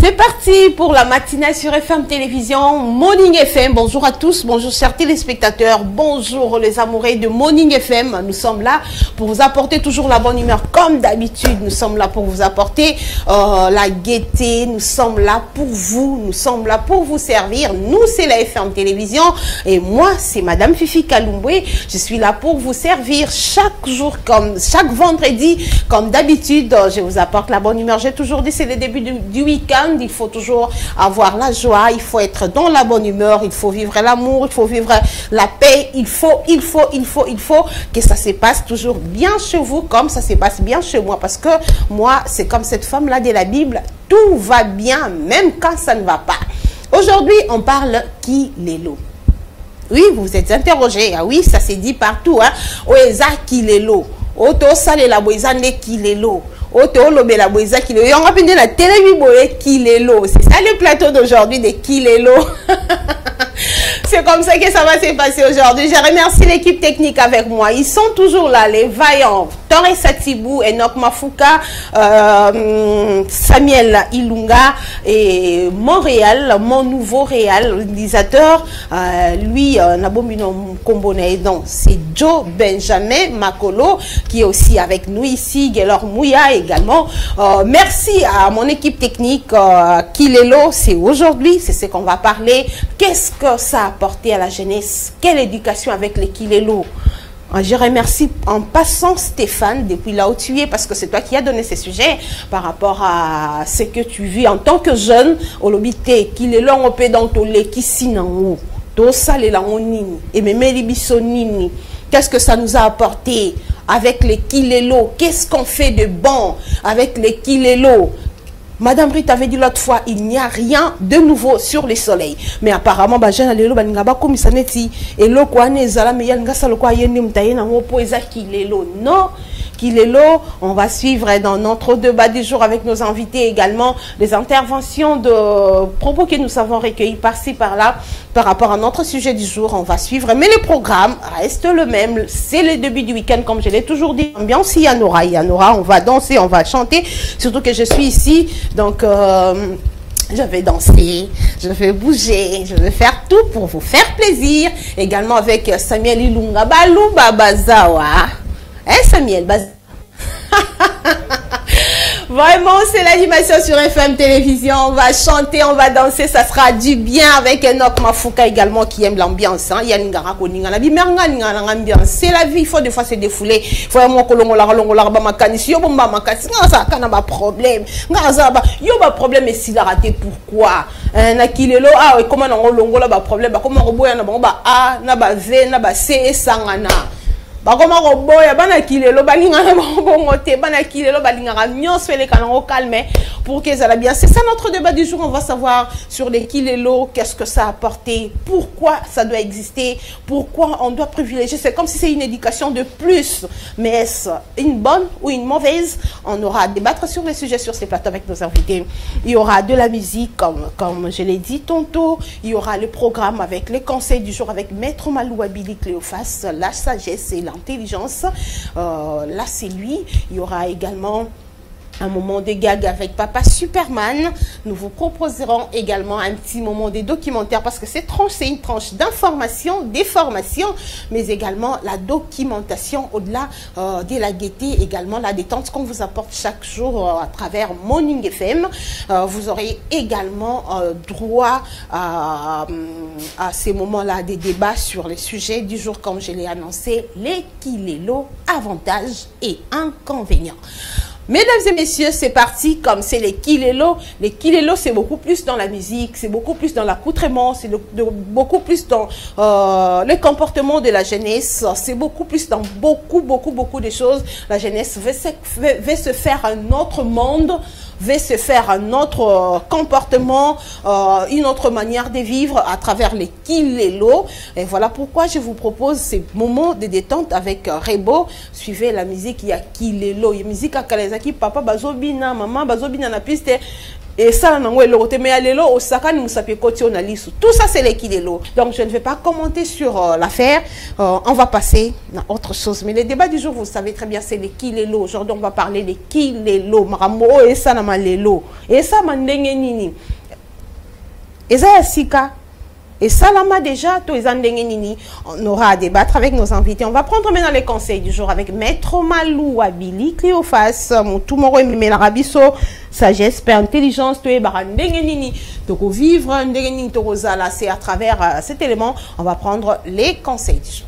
C'est parti pour la matinale sur FM Télévision, Morning FM. Bonjour à tous, bonjour chers téléspectateurs, bonjour les amoureux de Morning FM. Nous sommes là pour vous apporter toujours la bonne humeur comme d'habitude. Nous sommes là pour vous apporter la gaieté, nous sommes là pour vous, nous sommes là pour vous servir. Nous, c'est la FM Télévision et moi, c'est Madame Fifi Kalumbwe. Je suis là pour vous servir chaque jour, comme chaque vendredi, comme d'habitude. Je vous apporte la bonne humeur. J'ai toujours dit, c'est le début du week-end. Il faut toujours avoir la joie, il faut être dans la bonne humeur, il faut vivre l'amour, il faut vivre la paix, il faut que ça se passe toujours bien chez vous comme ça se passe bien chez moi. Parce que moi, c'est comme cette femme-là de la Bible, tout va bien, même quand ça ne va pas. Aujourd'hui, on parle Kilelo. Oui, vous vous êtes interrogé. Ah oui, ça s'est dit partout. Hein. Oeza Kilelo. Oto sale la boisa ne Kilelo. Oto lobe la boisa Kilelo. Et on rappelle la télé boye Kilelo. C'est ça le plateau d'aujourd'hui de Kilelo. C'est comme ça que ça va se passer aujourd'hui. Je remercie l'équipe technique avec moi. Ils sont toujours là, les vaillants. Torres Satibou, Enoch Mafuka, Samuel Ilunga et Montréal, mon nouveau réalisateur. Lui, Nabomino Kombone. Donc, c'est Joe Benjamin Makolo qui est aussi avec nous ici. Gelor Mouya également. Merci à mon équipe technique. Kilelo, c'est aujourd'hui, c'est ce qu'on va parler. Qu'est-ce que ça a apporté à la jeunesse? Quelle éducation avec les Kilelo? Je remercie en passant Stéphane depuis là où tu es parce que c'est toi qui as donné ces sujets par rapport à ce que tu vis en tant que jeune. Au lobité, Kilelo on peut dans ton lait qui sinango, to sale la onini et même libisonini. Qu'est-ce que ça nous a apporté avec les Kilelo? Qu'est-ce qu'on fait de bon avec les Kilelo? Madame Britt avait dit l'autre fois, il n'y a rien de nouveau sur le soleil. Mais apparemment, non. Kilelo, on va suivre dans notre débat du jour avec nos invités également les interventions de propos que nous avons recueillis par-ci par-là par rapport à notre sujet du jour. On va suivre, mais le programme reste le même. C'est le début du week-end, comme je l'ai toujours dit. Ambiance, il y en aura, on va danser, on va chanter. Surtout que je suis ici, donc je vais danser, je vais bouger, je vais faire tout pour vous faire plaisir. Également avec Samuel Ilunga, Balou Babazawa. Hein, Samuel? Vraiment, c'est l'animation sur FM Télévision. On va chanter, on va danser, ça sera du bien avec Enoch Mafuka également qui aime l'ambiance. Hein. C'est la vie, il faut des fois se défouler. Il faut problème. Problème et s'il a raté, pourquoi? Nakilelo, ah, comment on a problème? Comment on A, na V, na C, sangana. Bakoma roboya bana Kilelo balinga na bongote bana Kilelo balinga nyos fele kanango calme pour que ça va bien. C'est ça notre débat du jour. On va savoir sur les Kilelo, qu'est-ce que ça a apporté, pourquoi ça doit exister, pourquoi on doit privilégier. C'est comme si c'est une éducation de plus, mais est-ce une bonne ou une mauvaise? On aura à débattre sur les sujets sur ces plateaux avec nos invités. Il y aura de la musique comme je l'ai dit tantôt. Il y aura le programme avec les conseils du jour avec Maître Malouabili Cléophas, la sagesse et l'intelligence. Là c'est lui. Il y aura également un moment de gag avec Papa Superman. Nous vous proposerons également un petit moment de documentaire parce que cette tranche, c'est une tranche d'information, des formations, mais également la documentation au-delà de la gaieté, également la détente qu'on vous apporte chaque jour à travers Morning FM. Vous aurez également droit à ces moments-là des débats sur les sujets du jour, comme je l'ai annoncé, les Kilelo, avantages et inconvénients. Mesdames et messieurs, c'est parti. Comme c'est les Kilelo. Les Kilelo, c'est beaucoup plus dans la musique, c'est beaucoup plus dans l'accoutrement, c'est beaucoup plus dans le comportement de la jeunesse, c'est beaucoup plus dans beaucoup de choses. La jeunesse veut se faire un autre monde, veut se faire un autre comportement, une autre manière de vivre à travers les Kilelo. Et voilà pourquoi je vous propose ces moments de détente avec Rebo. Suivez la musique, il y a Kilelo, il y a musique à Kalezaki, papa bazobina, maman bazobina na piste. et ça nango elote mais alelo osaka ni musapi koti on alisu. Tout ça c'est les kilelo. Donc je ne vais pas commenter sur l'affaire. On va passer à autre chose. Mais le débat du jour, vous savez très bien, c'est les kilelo. Aujourd'hui on va parler des kilelo. Marambo et ça na malelo. Et ça mandenge nini. Et ça sika. Et ça, là, déjà, on aura à débattre avec nos invités. On va prendre maintenant les conseils du jour avec Maître Malou Abili, Cléophas, Moutoumoro et Mélarabiso, sagesse, paix, intelligence, donc vivre, c'est à travers cet élément, on va prendre les conseils du jour.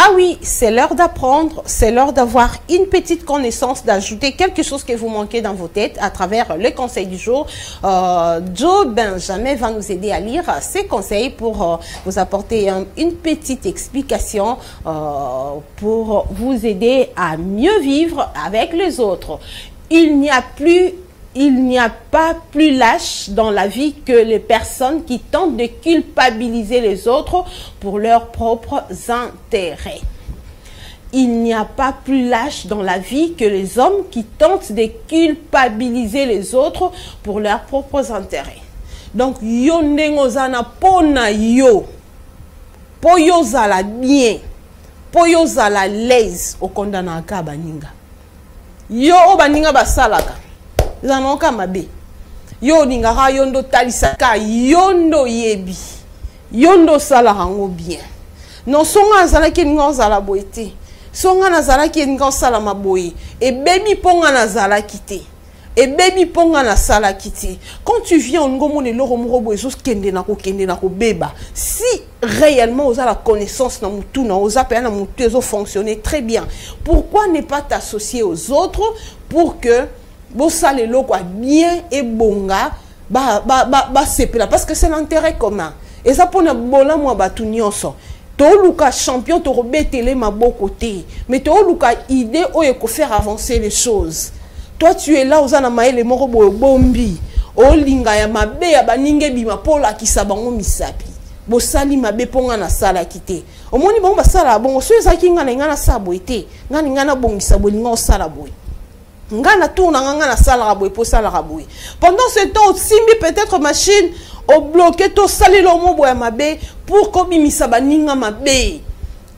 Ah oui, c'est l'heure d'apprendre, c'est l'heure d'avoir une petite connaissance, d'ajouter quelque chose que vous manquez dans vos têtes à travers le conseil du jour. Joe Benjamin va nous aider à lire ces conseils pour vous apporter une petite explication pour vous aider à mieux vivre avec les autres. Il n'y a pas plus lâche dans la vie que les personnes qui tentent de culpabiliser les autres pour leurs propres intérêts. Il n'y a pas plus lâche dans la vie que les hommes qui tentent de culpabiliser les autres pour leurs propres intérêts. Donc, yo ndengozana pona yo, po yo zala bien, po yo zala l'aise au condamna ka baninga. Yo o baninga basalaka. Zanoka mabe. Yo ningara yondo talisaka yondo yebi. Yondo sala rango bien. Non songa zala ki ngo zala boite. Songa na zala ki ngo sala maboye. Et baby ponga na zala kité. Et baby ponga na sala kité. Quand tu viens on ngomo ne loro mrobo ezo kende na ko beba. Si réellement vous avez la connaissance dans mutu na oza pe na mutu ezo fonctionner très bien. Pourquoi ne pas t'associer aux autres pour que bossa le loko bien et bonga sepela parce que c'est l'intérêt commun et ça pour na bola moi batu nyonso to luka champion to rebetele maboko te mais to luka idée oyo ko faire avancer les choses. Toi tu es là ozana maele moko boyo bombi o linga ya mabe ya baninge bima pola kisabango misapi bosali mabe ponga na sala kité omoni bongo basala bongo so ezaki ngana ngana sabo ete ngana ngana bongisa bolinga osala boy. Pendant ce temps, simbi peut-être machine au bloqué to sali lo mo boya mabe pour ko bimisa baninga mabe.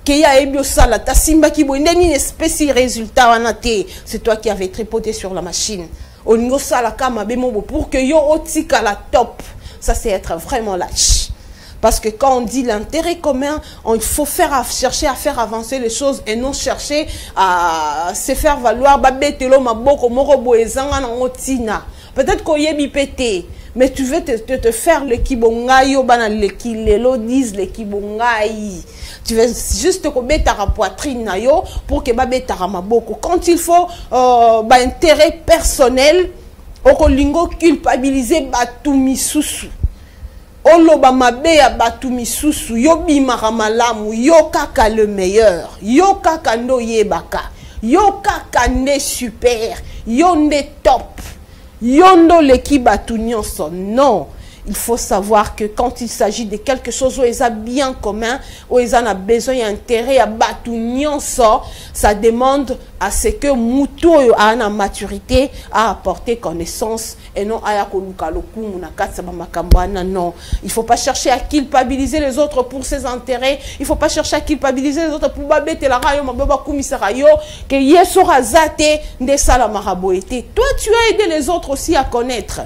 Que ya ebio sala ta simba ki bo ndeni espèce résultat wana te. C'est toi qui avais tripoté sur la machine. O ningo sala ka mabe mo pour que yo otika la top. Ça c'est être vraiment lâche. Parce que quand on dit l'intérêt commun, il faut chercher à faire avancer les choses et non chercher à se faire valoir. Peut-être qu'on y est bipété, mais tu veux te faire le kibongaï, le kilelo disent le kibongaï. Tu veux juste te mettre à la poitrine pour que babetara maboko. Quand il faut intérêt personnel, okolingo culpabiliser batumi susu. Oloba mabe ya batu misusu yo bimaka malamu yo kaka le meilleur yo kaka ndo yebaka yo kaka nde super yo nde top yo ndo leki batu nyonso. Non, il faut savoir que quand il s'agit de quelque chose où ils ont bien commun, où ils ont besoin d'intérêt à batu nyonso, ça demande à ce que muto a une maturité à apporter connaissance et non à non. Il faut pas chercher à culpabiliser les autres pour ses intérêts. Il faut pas chercher à culpabiliser les autres pour babete la rayo mababa kumisarayo que yeso razate nde sala maraboete. Toi tu as aidé les autres aussi à connaître.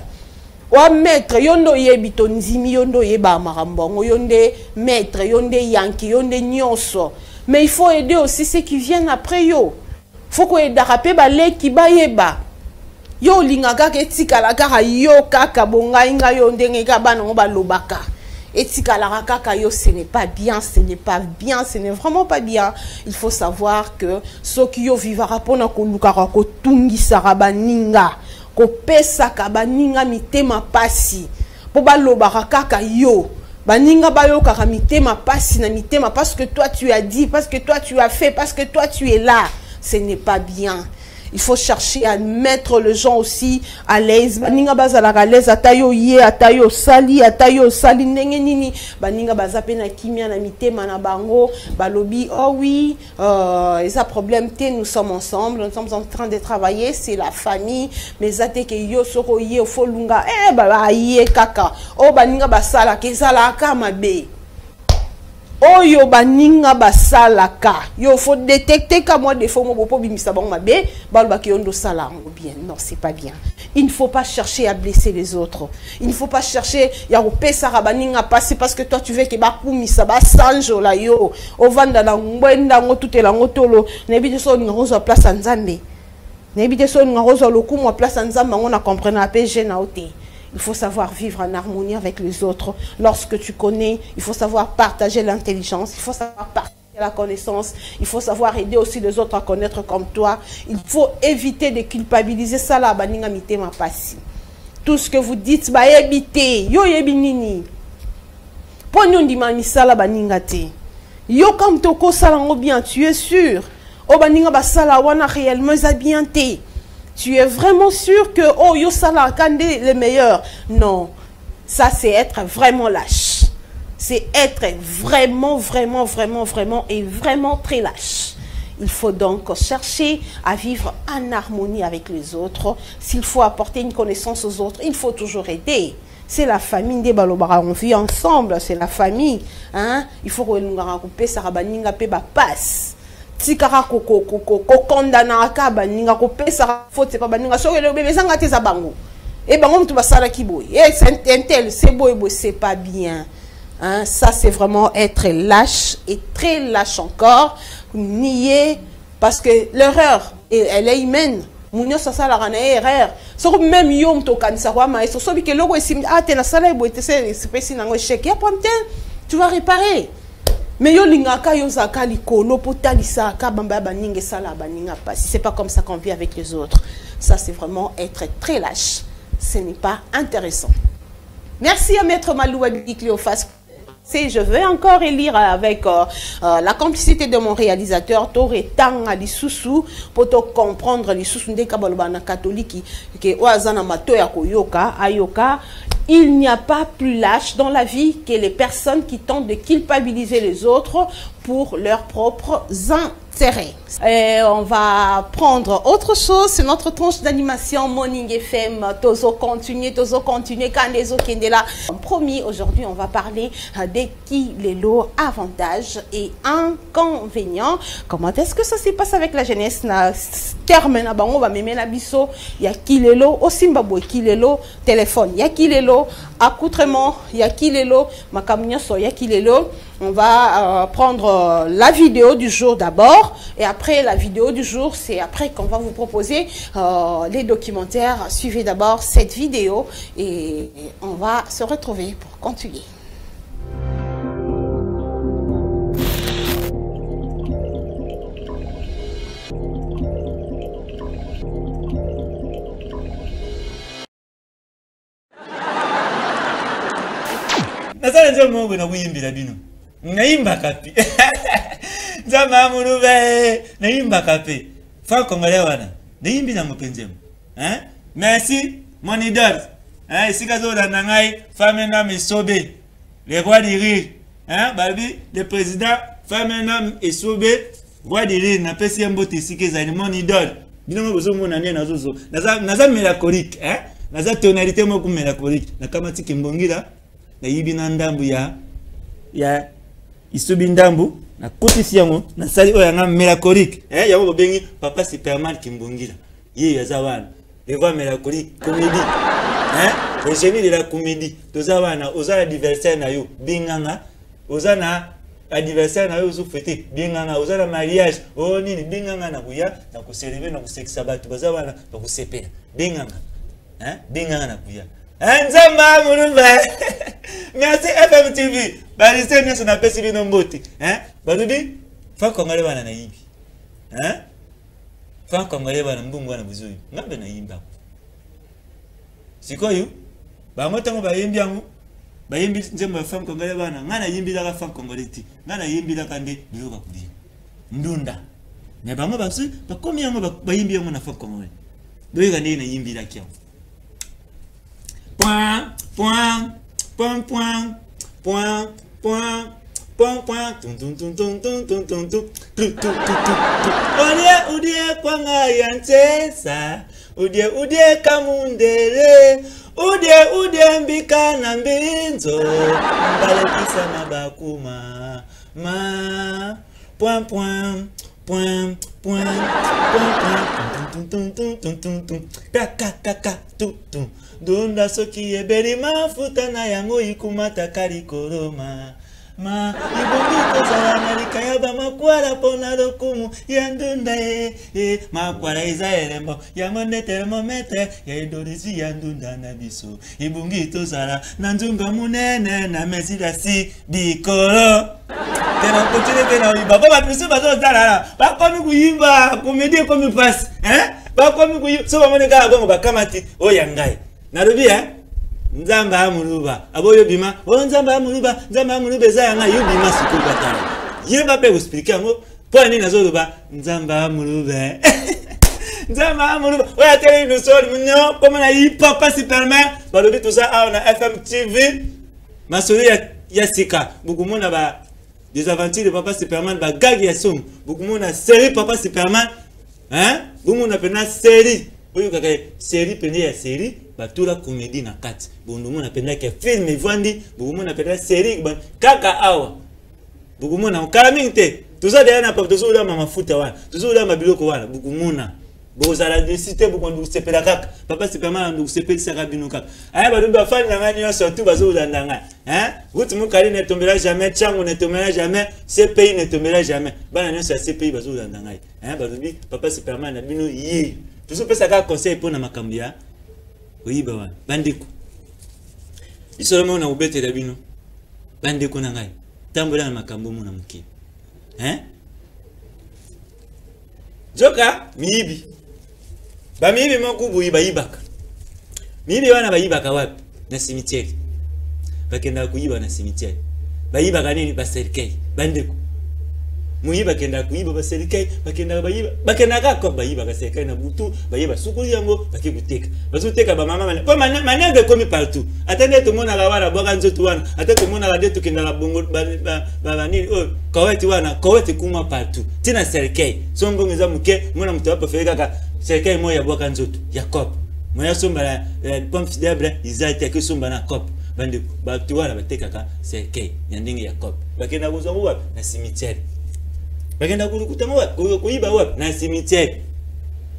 Wa maître yondo yebi tonzimi yondo yeba marambongo yonde maître yonde yanki yonde nyonso. Mais il faut aider aussi ceux qui viennent après yo. Faut qu'on aide à rapper balé qui ba yeba. Yo lingaga ke tikala kaka yo kaka bonga inga yo ndenge ka bana ba lobaka. Et tikala kaka yo ce n'est pas bien, ce n'est pas bien, ce n'est vraiment pas bien. Il faut savoir que ceux qui yo vivara pona ko lukara ko tungi sarabaninga. Ko pesa ka baninga mitema pasi po ba lobaka kaka yo baninga bayo karamite ma passe na mitema parce que toi tu as dit, parce que toi tu as fait, parce que toi tu es là. Ce n'est pas bien. Il faut chercher à mettre les gens aussi à l'aise. Baninga bazala à l'aise, atayo ye, atayo sali ndenge nini. Baninga bazape na kimia na mitema na bango, balobi oh oui, ils a problème té, nous sommes ensemble, nous sommes en train de travailler, c'est la famille. Mais zate ke yo soro ye folunga, ba ye kaka. Oh baninga basala kezala ka mabe. Oyo baninga basalaka yo faut détecter ka moi des fois mo bopo bimisa bango mabe balba ki yondo sala bien. Non, c'est pas bien. Il ne faut pas chercher à blesser les autres. Il ne faut pas chercher ya opesa baninga passer parce que toi tu veux que ba kumisa ba sanjo la yo ovanda na ngwenda ngotutela ngotolo na bide so ngozo place nzambe na bide so ngozo lokumu place nzambe ngo na comprendre na PG na oté. Il faut savoir vivre en harmonie avec les autres. Lorsque tu connais, il faut savoir partager l'intelligence, il faut savoir partager la connaissance, il faut savoir aider aussi les autres à connaître comme toi. Il faut éviter de culpabiliser ça là, baninga mité ma passi. Tout ce que vous dites, bah évitez, yo yebinini. Pognon di manisa la baninga te. Yo comme toko salango bien, tu es sûr. O baninga basala wana réellement bien te. Tu es vraiment sûr que oh yo sala kande le meilleur? Non, ça c'est être vraiment lâche. C'est être vraiment très lâche. Il faut donc chercher à vivre en harmonie avec les autres. S'il faut apporter une connaissance aux autres, il faut toujours aider. C'est la famille des balobara, on vit ensemble, c'est la famille. Hein? Il faut que nous couper ça rabaninga pe ba passe. Tikara koko condamna ka baninga ko pesa faute c'est pas baninga so le bébé sanga te za bango et bango mtu basala kiboy et c'est tel c'est boy c'est pas bien, hein. Ça c'est vraiment être lâche et très lâche encore, nier parce que l'erreur elle est humaine. Munyo ça la rana erreur so même yom to kanisa kwa ma so bi ke logo sim te na sala boy te c'est spécial nango chèque ya pomte tu vas réparer. Mais yo lingaka yo zaka likolo potalisa ka bamba baninga sala baninga pas. Si c'est pas comme ça qu'on vit avec les autres, ça c'est vraiment être très lâche. Ce n'est pas intéressant. Merci à Maître Malou Abdi Cléophas. Je vais encore élire avec la complicité de mon réalisateur Toré Tang Ali Soussou pour te comprendre les Soussou de Kabalobana catholique qui est Oazana Matoya Koyoka Ayoka. Il n'y a pas plus lâche dans la vie que les personnes qui tentent de culpabiliser les autres pour leurs propres intérêts. Et on va prendre autre chose, c'est notre tranche d'animation Morning FM. Tozo continuer, quand les autres qui sont là. Promis, aujourd'hui, on va parler des kilelo avantages et inconvénients. Comment est-ce que ça se passe avec la jeunesse? Na terme na bango ba meme na biso ya kilelo au Zimbabwe kilelo téléphone ya kilelo accoutrement ya kilelo makamnya so ya kilelo. On va prendre la vidéo du jour d'abord et après la vidéo du jour, c'est après qu'on va vous proposer les documentaires. Suivez d'abord cette vidéo et on va se retrouver pour continuer. Naimba kapi. Zama murube. Naimba kapi. Fa kongole wana. Naimbi na mpenzi. Hein? Merci mon idole. Hein, isika zo da nangai famena mesobe. Le roi du rire. Hein, babi, le président famena esobe, roi du rire na pesi mbote isike za mon idole. Bino bozo mona nene nazo. Naza mélancolique, hein? Naza tonalité moko mélancolique. Na kamati kimbongira. Na yibina ndambu ya isubi ndambu na kotisi yango na sali oyo nga mélancolique yango bobengi papa Superman Kimbongila ye yaza wana le voix mélancolique comédie le génie de la comédie toza wana oza anniversaire na yo binganga oza na anniversaire na yo ozo fêter binganga oza na mariage o nini binganga na kuya na ko célébrer na ko sexa batu baza wana na ko sepela binganga binganga na kuya Nzamba Mourouba. Merci FM TV. Balise nous on appelle Sylvie Nomboti. Badubi, fa kongole bana na yibi. Fa kongole bana mbungu wana buzuyi. Ngabe na yimba. Sikoyo, ba motango ba yimbi yangu. bayimbi nzembo ya femme congolais bana ngana yimbi la femme congolais ti ngana yimbi la kande biloka kudi ndunda mais bango basu bakomi yango bayimbi yango na femme congolais doyeka ndenge na yimbi la kiao point point point point point point point point tum tum tum tum tum tum tum tum udie kwanga yantesa udie kamundere udie mbika na mbinzo mbalekisa mabakuma ma point point point point point tum tum tum tum tum kaka tum tum dunda soki ebeli mafuta na yango ikumata karikoroma ma ibongi kozala na likayaba makwala pona lokumu ya ndunda makwala eza elembo ya monde thermometre ya idorisi ya ndunda na biso ibongi tozala na nzunga munene na mesida si bikolo tena kutile tena bako bapisu bazozala bakomi kuyimba komedi komi pasi bakomi kuyimba so bamone kala bongo bakamati oyangai narubi nzamba amuluba aboyo bima nzamba amuluba ezanga yo bima sikubata yeba pe expliquer ngo pour nini nazoluba nzamba amuluba nzamba amuluba oya tele no sol munyo comme na hip hop Superman balobi tout ça on a FM TV masoli ya sika bukumona ba des aventures de papa Superman ba gag ya som bukumona série papa Superman bukumona pena série oyo kaka série pene ya série batura comédie na kati bondomo na penda ke film evandi bokumo na penda série kaka awa bokumo na kalaminte tuza de na papa tuzo ma mafuta wana tuzo da mabiloko wana bokumo na bozala décité bokondu sepela kaka papa Superman ndu sepeli saka bino kaka aya badumba fani na ngani surtout bazo landanga wuti mukali ne tombera jamais chango ne tombera jamais ce pays ne tombera jamais bana nyosa ce pays bazo landanga badumbi papa Superman na bino yi tuzo pesa kaka conseil pour na makambia oyiba wana bandeko isolo na ubete da bino bandeko na ngai tambola na makambo mona muke joka miibi ba miibi makubu ibaka miibi wana bayibaka wapi na cimetière bakenda kuyiba na cimetière bayibaka nini ba serikali bandeko muyiba kenda kuyiba ba serikali bakenda kako bayiba ka serikali na butu bayiba sukuli yango bakikuteka bazuteka ba mama ko manenge komi partout atende to mona la wala boka nzoto wana atende mona la detu kenda la bongo ba nini kaweti wana kaweti kuma partout tina serikali sombo ngeza muke mona mtu hapo feka ka serikali moya boka nzoto Jacob moya somba la pomme fidebre izate ke somba na cop bande batu wana bateka ka serikali nyandingi Jacob bakenda kuzongo wapi na cimetière bagenda kurukuta mwa kuiba wapi na cimetière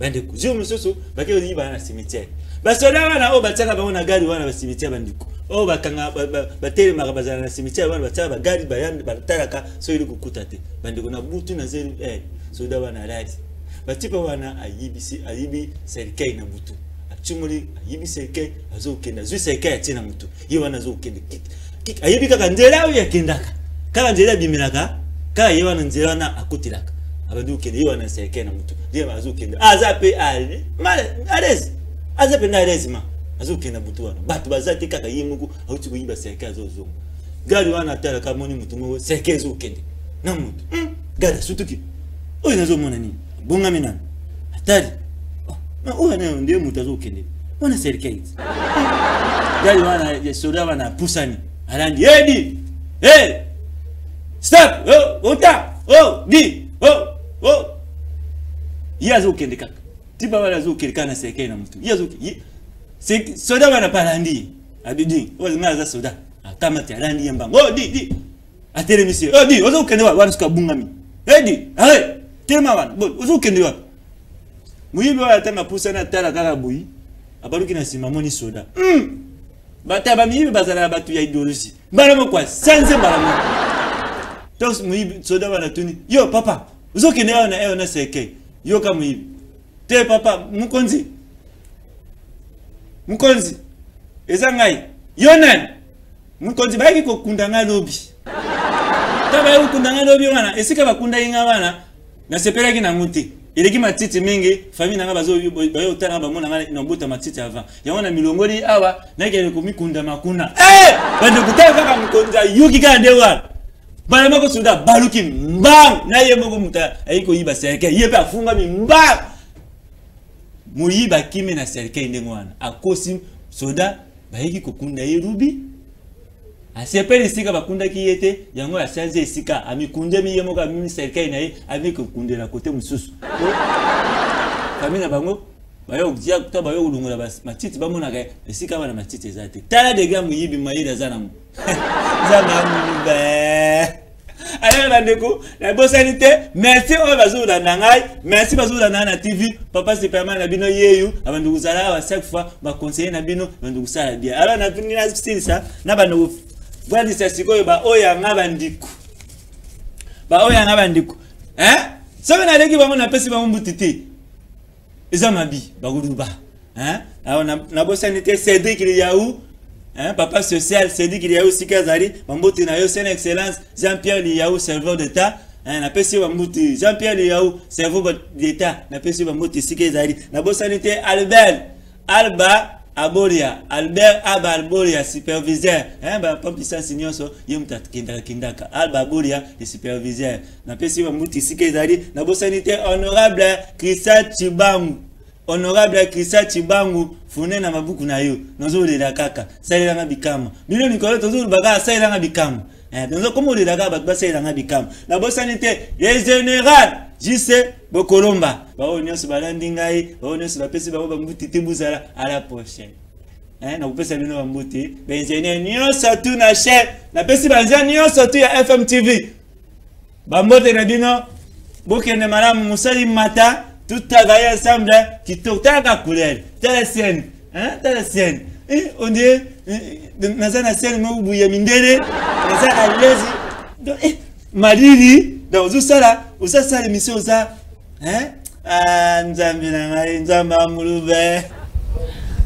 bande kuzimu mususu bakeo yiba na cimetière basoda wana bataka baona gari wana ba cimetière bandiko bakanga batele makabazana na cimetière wana bataka ba gari bayanda bataraka so ili kukuta te bandiko na butu na zero soda wana radi batipa wana ayibi serikali na butu achumuli ayibi serikali azokenda zwi serikali atina mutu yiwana azokenda kik ayibi kaka ndela ya kendaka kala ndela bimelaka ka yewana nzela na akutilaka abadu kende yewana serikali na mutu ndiye azokenda azape ali alezi azape na alezi ma azokenda butu wana batu bazati kaka yimuku auti kuyiba serikali azozonga gari wana tala kamoni mutu mo serikali azokende na mutu gari sutuki oyo nazomona nini bonga minana atari ma oyo na ndiye mutu azokende wana serikali gari wana yesoda wana pusani alandi edi stop ota di yazo kende kaka tiba wala zo kende kana serikali na mtu yazo soda wana palandi abidi ozinga za soda kama talandi yamba di atere monsieur di ozo kende wana suka bungami di tema wana ozo kende wana muyibi wala tama pusana tala kaka boyi abaruki na simamoni soda bataba miyibi bazala batu ya idolosi balamo kwa sanze balamo tos muyibi soda wana tuni yo papa uzokende wana na seke yo kama muyibi te papa mukonzi ezangai yo nani mukonzi baiki ko kundanga lobi taba yo kundanga lobi wana esika bakunda inga wana na sepelaki na muti Il est qui m'a titi mingi, famille n'a pas besoin de temps à mon n'a ma titi avant. Il y a un milongori awa, n'a qu'à commis kunda makuna. Eh! Bah de goûter à kunda yuki ka dewa. Bah le moko souda baluki mbang, n'a yé moko muta, aïko yiba serke, yé pas funga mi mbang. Muyiba kimi na serke indengwana. Akosim soda, bah yiki kokunda yerubi. Asepeli isika bakunda ki yete yango ya sanze isika ami kunde mi yemo ka mi serkai na ye ami ko kunde na kote mususu famina bango bayo dia kuta bayo ulungula bas matiti bamona ka isika bana matiti zate tala de gamu yibi mayira zana mu zana mu be alors la ndeko la bosanité merci on bazo da nangai merci bazo da na TV papa Superman na bino yeyu abandu kuzala wa chaque fois ba conseiller na bino abandu kusala bien alors na tuni na style ça na bandu voilà c'est ce que ba oya ngabandiku ba oya ngabandiku ça veut dire que ba mona pesi ba mbutiti ezamabi ba guduba alors na bosanité Cédric Liaou papa social Cédric Liaou sikazari bambuti na yo c'est excellence Jean-Pierre Liaou serveur d'état na pesi ba mbuti Jean-Pierre Liaou serveur d'état na pesi ba mbuti sikazari na bosanité Albert Aboria superviseur ba pompier senior so yemta kindaka Alba Aboria le superviseur na pesi ba muti sikezali na bosanité honorable Christa Chibangu fune na mabuku na yo nozo le kaka salela na bikama bino nikolo tozo baga salela na bikama donc comme le daga ba salela na bikama na bosanité les général JC Bokolomba ba onyoso balandingai ba onyoso ba pesi ba mbuti tibuzala à la prochaine na kupesa bino mbuti benjene nyonso tu na chaîne na pesi banza nyonso tu ya FM TV ba mbote na bino bokende malamu musali mata tout travailler ensemble qui totaka couleur telle scène on dit nazana scène mo buya mindele naza à l'aise malili donc usasa l'émission ça nzambi na ngai nzamba mulube.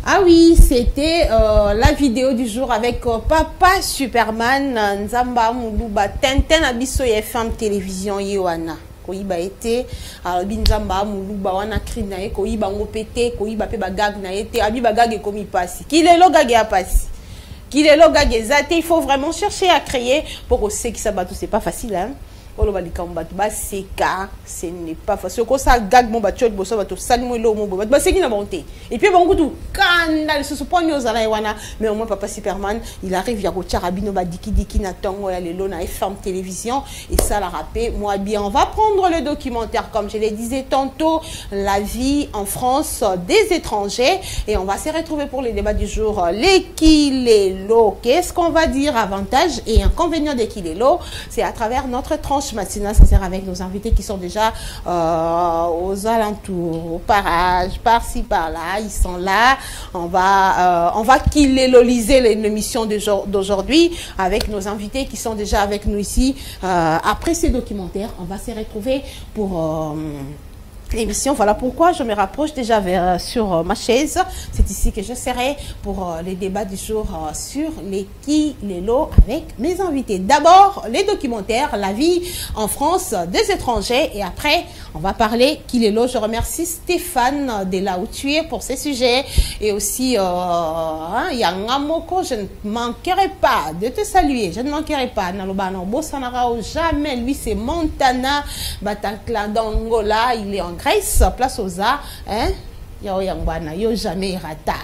Ah oui, c'était la vidéo du jour avec Papa Superman Nzamba Muluba Tintin Abisso FM télévision Yewana. Koyiba été Nzamba Muluba wana krina e koyiba ngopete koyiba pe bagag na été abi bagag komi pasi. Kilelo gag ya pasi. Kilelo gag ezate, il faut vraiment chercher à créer pour que ceux qui s'abattent, c'est pas facile hein. Ce n'est pas facile. Quand ça gag mon battu, bosso bato salmo lo mo bat c'est qui na bonté. Et puis bon tout canal se supone aux alaïwana mais au moins Papa Superman, il arrive ya rotia rabino ba diki na tongo ya lelo na FM télévision et ça la rappé moi bien. On va prendre le documentaire comme je le disais tantôt, la vie en France des étrangers et on va se retrouver pour les débats du jour. Les Kilelo, qu'est-ce qu'on va dire avantages et inconvénients des Kilelo, c'est à travers notre tranche matinale, ça sert avec nos invités qui sont déjà aux alentours, au parage, par-ci, par-là, ils sont là. On va kiléloliser l'émission d'aujourd'hui avec nos invités qui sont déjà avec nous ici. Après ces documentaires, on va se retrouver pour l'émission. Voilà pourquoi je me rapproche déjà sur ma chaise. C'est ici que je serai pour les débats du jour sur les Kilelo avec mes invités. D'abord, les documentaires, la vie en France des étrangers. Et après, on va parler Kilelo. Je remercie Stéphane Delaoutué pour ces sujets. Et aussi, Yangamoko, je ne manquerai pas de te saluer. Je ne manquerai pas. Nalobano Bossanarao, jamais. Lui, c'est Montana, Bataclan d'Angola. Il est en Grèce, place aux arts, hein? Yo yangwana, yo jamais rata.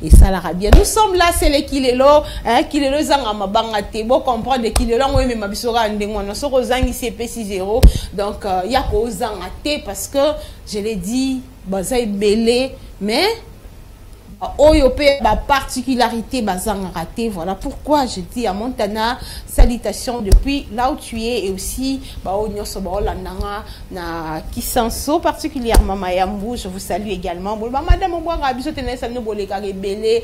Et ça la bien. Nous sommes là, c'est les Kilelo, hein, Kilelo zanga mabangate, bon comprendre les Kilelo, moi même mabisora ndengwana, soko zangi CP60, donc yako zangate parce que je l'ai dit, bazay belé, mais Oyopé, ma particularité, bazang raté. Voilà pourquoi je dis à Montana, salutations depuis là où tu es et aussi, na Kisanso, particulièrement Mayambu, je vous salue également. Madame Mouara, biso tenez ça nous boleka rebelle,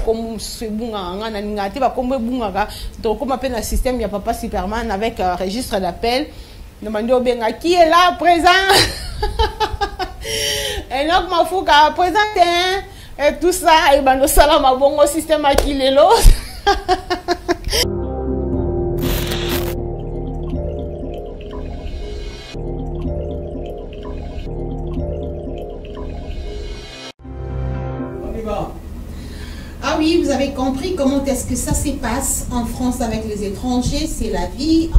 comme ce bunga, naningate, comme bunga, donc comme appelle un système, il y a Papa Superman avec registre d'appel. Demandez au Benga qui est là présent. Et donc ma fouka présente. Et tout ça, et ben nous sommes un bon système à Kilelo. oui, vous avez compris comment est-ce que ça se passe en France avec les étrangers. C'est la vie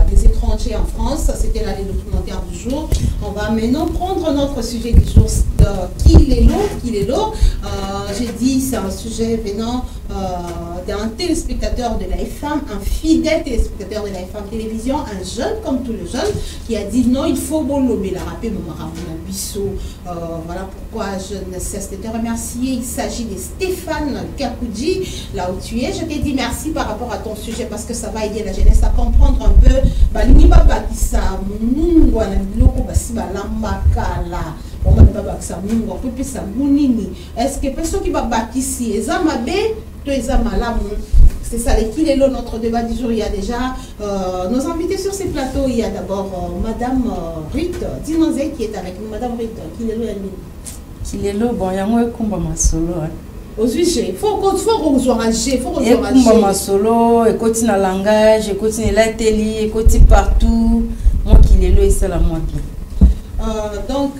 des étrangers en France. C'était là les documentaires du jour. On va maintenant prendre notre sujet du jour. Qui est l'eau. J'ai dit, c'est un sujet venant d'un téléspectateur de la FM, un fidèle téléspectateur de la FM Télévision, un jeune comme tous les jeunes, qui a dit non, il faut bolobé la rapper voilà pourquoi je ne cesse de te remercier. Il s'agit de Stéphane Kakoudji, là où tu es. Je t'ai dit merci par rapport à ton sujet parce que ça va aider la jeunesse à comprendre un peu. Est-ce que personne qui va bâtir ici, c'est ça, qui est là notre débat du jour. Il y a déjà nos invités sur ces plateaux. Il y a d'abord Madame Ruth, dis-nous qui est avec nous. Madame Ruth, qui est là, bon, il y a moi qui ma solo. Au sujet, il faut qu'on soit rangé, il faut qu'on soit rangé. Ma solo, écoute dans le langage, écoute dans la télé, écoute partout. Moi qui est là, et c'est la moi bien. Donc,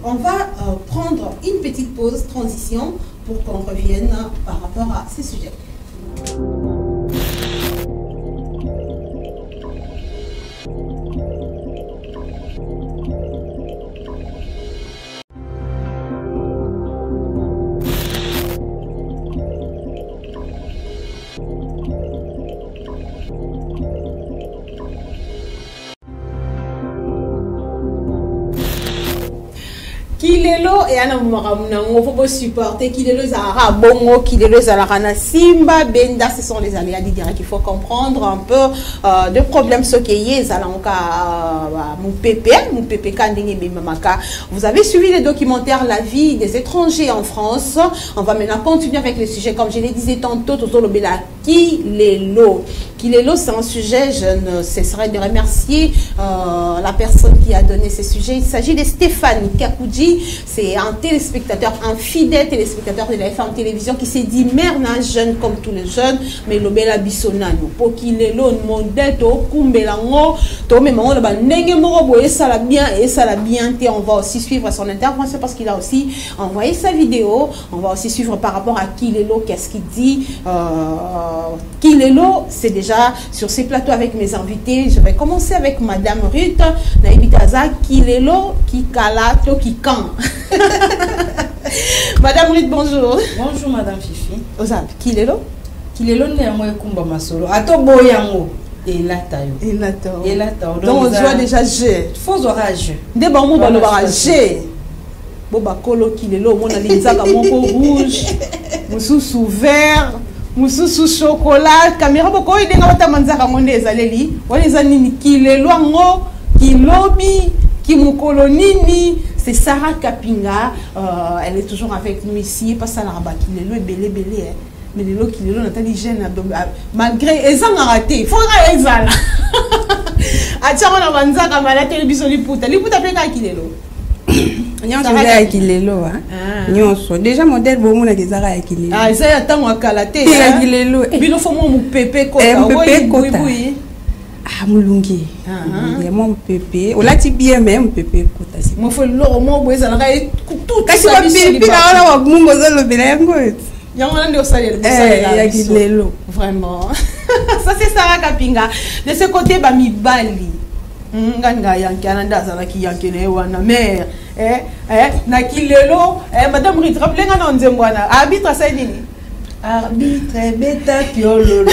on va prendre une petite pause, transition, pour qu'on revienne par rapport à ces sujets. Kilelo et ana mumaramuna faut supporter Kilelo Zara Bongo Kilelo Zara Simba Benda, ce sont les aléas du direct qu'il faut comprendre un peu de problèmes ce qui est Zalanka mon pépé Kandenge Bimamaka. Vous avez suivi les documentaires La vie des étrangers en France. On va maintenant continuer avec le sujet comme je l'ai disais tantôt Totolobela Kilelo. Kilelo, c'est un sujet, je ne cesserai de remercier la personne qui a donné ce sujet. Il s'agit de Stéphane Kakoudji. C'est un téléspectateur, un fidèle téléspectateur de la FM Télévision qui s'est dit mère d'un jeune comme tous les jeunes, mais l'obéla bisonano. Pour qu'il ait l'eau, mon dette, au kumbelango, to me mango ba nenge moro et ça l'a bien, on va aussi suivre son intervention parce qu'il a aussi envoyé sa vidéo. On va aussi suivre par rapport à Kilelo, qu'est-ce qu'il dit. Kilelo, c'est déjà sur ces plateaux avec mes invités. Je vais commencer avec Madame Ruth, Naibitaza, Kilelo, Kikalato, Kikan. Madame Ruth, bonjour. Bonjour Madame Fifi. Ozab, Kilelo? Kilelo ne yango ekumba masolo. Ato boyango. Et là tayo. Donc on doit déjà G. Faut orage. Dès bon mot balobara G. Boba kolo Kilelo, mon alinzaka moko rouge. Mususu vert. Mususu chocolat. Caméra boko idenga wata manzaka monde ezaleli. Wali zanini Kilelo ngo, Kilobi, Kimukolonini. C'est Sarah Kapinga, elle est toujours avec nous ici, pas ça la rabat Kilelo est belé, mais le lot Kilelo n'a pas d'hygiène malgré Ezan a raté, il faut que Ezan. Attends, on a vendu à la télévision Liputa fait Kilelo. Kilelo, hein? Déjà modèle bon mon Zara Kilelo. Ah, ça y a tant à Kalaté. Kilelo. Bino faut mon pépé kota. Oui. Ah, Moulungi. Mon pépé. On l'a dit bien, mais mon pépé. Moi, il faut l'or, moi, vous avez tout. Quand tu vas pépé, là, on va vous montrer le bénéfice. Il y a un salaire. Vraiment. Ça, c'est Sarah Kapinga. De ce côté, Bami Bali. Nganga yankananda zalaki yankene wana mère na Kilelo madame Ruth rappelez-nga na nzembwana arbitre ça nini arbitre beta piololo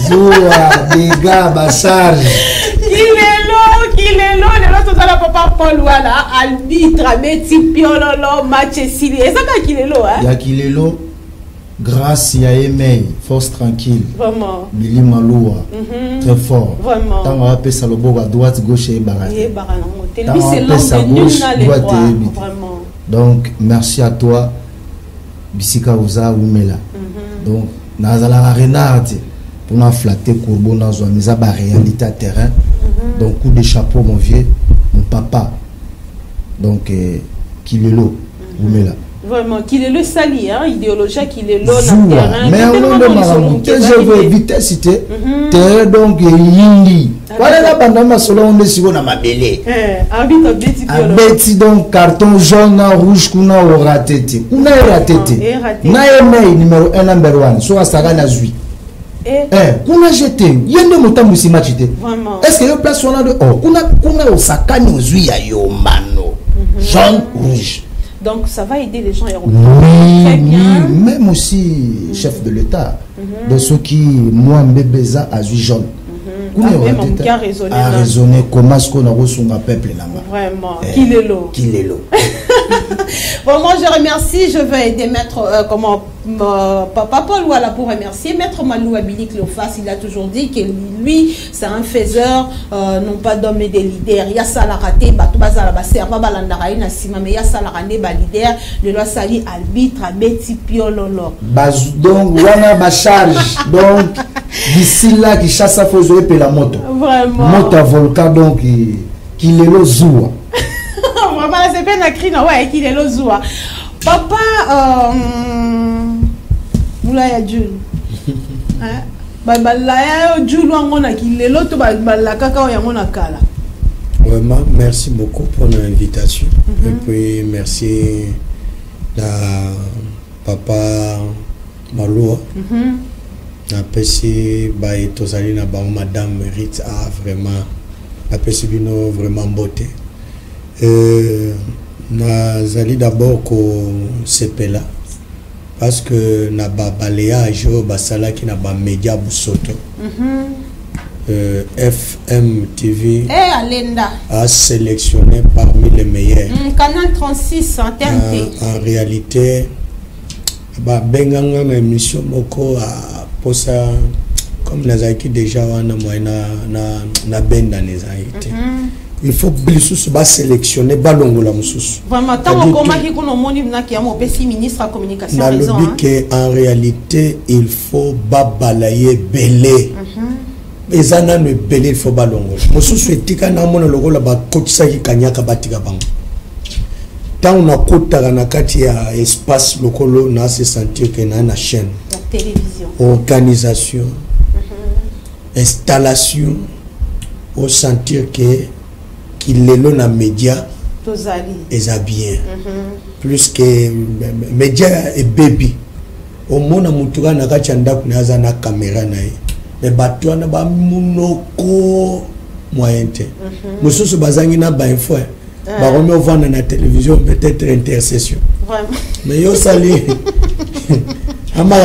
Zoa dega basar Kilelo le la papa Paul wala arbitre beti piololo match sili ezaka Kilelo hein ya Kilelo grâce à Aimé, force tranquille. Vraiment. Billy Maloua, très fort. Vraiment. Tant on appelle ça le beau à droite, gauche et baraté. Tant on appelle ça gauche, droite et vraiment. Donc, merci à toi, Bissika Ouza Oumela. Donc, Nazala Renard, pour nous flatter, Kourbo, dans une mise à réalité à terrain. Donc, coup de chapeau, mon vieux, mon papa. Donc, Kilelo, Oumela. Vraiment, qu'il est le sali, hein, idéologie qu'il est le terrain. Mais on je veux éviter citer. Terrain donc yindi. Voilà la bande solo on est sur na mabele. Abeti donc carton jaune rouge kuna o ratete. Una ratete. Na email numéro 1 number 1 so asaka na zui. Kuna jeté. Yende motambu si matchité. Vraiment. Est-ce que yo place on a de kuna osaka ni zui ya yo mano. Jaune rouge. Donc ça va aider les gens à oui, très bien. Même aussi chef de l'État, de ceux qui moi mbébeza à huit jaune. À raisonner comment est-ce qu'on a reçu un peuple là. Vraiment. Qu'il est l'eau. Qu'il est l'eau. Vraiment, je remercie. Je veux aider Maître Papa Paul voilà pour remercier Maître Malou Abilik Lofas. Il a toujours dit que lui, c'est un faiseur, non pas d'hommes mais des leaders. Il y a ça la raté, batou bazala basé, pas balandara ina sima, mais il y a ça la rané ba leader. Le loi sali arbitre à Betty Piololo. Donc wana ba charge. Donc d'ici là qui chasse à faut jouer la moto. Vraiment. Moto à volcan donc qui est le zoua. C'est bien écrit, ouais, qu'il est le zoua. Papa, Moulaya Djoul. Vraiment, merci beaucoup pour l'invitation. Et puis, merci à Papa Maloua. Apprécié Madame Ritz a vraiment apprécié vraiment beauté. Nazali d'abord ko sepela parce que na ba balayage basala ki na ba média busoto FM TV a sélectionné parmi les meilleurs. Canal 36 en TNT. En réalité ba benganga na émission moko a posa comme nazaki déjà wana na benda nezaite. Il faut sélectionner balongola mususu. Vraiment, tant qu'on m'a dit qu'on a moni qui a mon petit ministre de la communication. En réalité, il faut babalayer belé. Les années ne belé il faut balongola. Mususu etika na mona logo la ba kotisa ki kanyaka batika bango. Tant on a kotaka na kati ya espace lokolo na se sentir que na chaîne. La télévision. Organisation. Installation. Au sentir que qu'il est là dans les médias et bien plus que médias et baby au monde a mutuka na kachanda kunaza na caméra nae mais bato na ba munoko moyente mususu bazangi na ba info ba remet au vendre na télévision peut-être intercession mais yo sali vraiment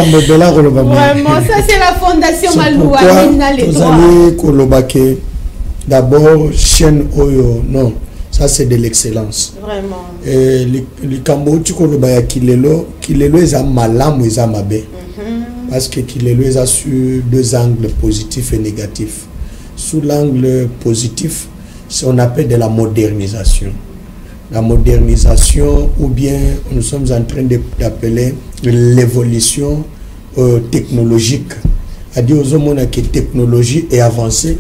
ça c'est la fondation Maloua les droits. D'abord, chaîne Oyo, non, ça c'est de l'excellence. Vraiment. Le Cambodge, Kilelo est un malam ou un mabe. Parce que Kilelo est sur deux angles positifs et négatifs. Sous l'angle positif, on appelle de la modernisation. La modernisation, ou bien nous sommes en train d'appeler l'évolution technologique. C'est-à-dire que la technologie est avancée.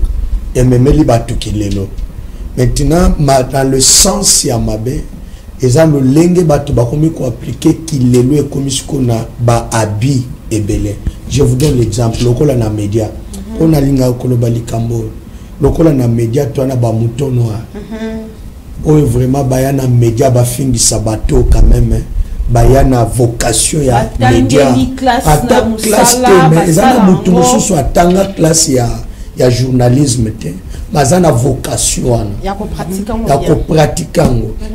Et même les bateaux qui les l'ont. Maintenant, dans le sens yamabe, ils ont le lingue bateau bakomi ko appliquer qui les l'ont et comme ce qu'on a ba habit et belé. Je vous donne l'exemple. Lokola na média, on a linga kolobali kambo. Lokola na média, toi na ba mouton noir. Oh vraiment bayana média ba fingi sabato quand même. Bayana vocation ya média. Ata classe mais ils ont mouton so atanga classe ya. Il y a journalisme, il y a vocation. Il y a pratique.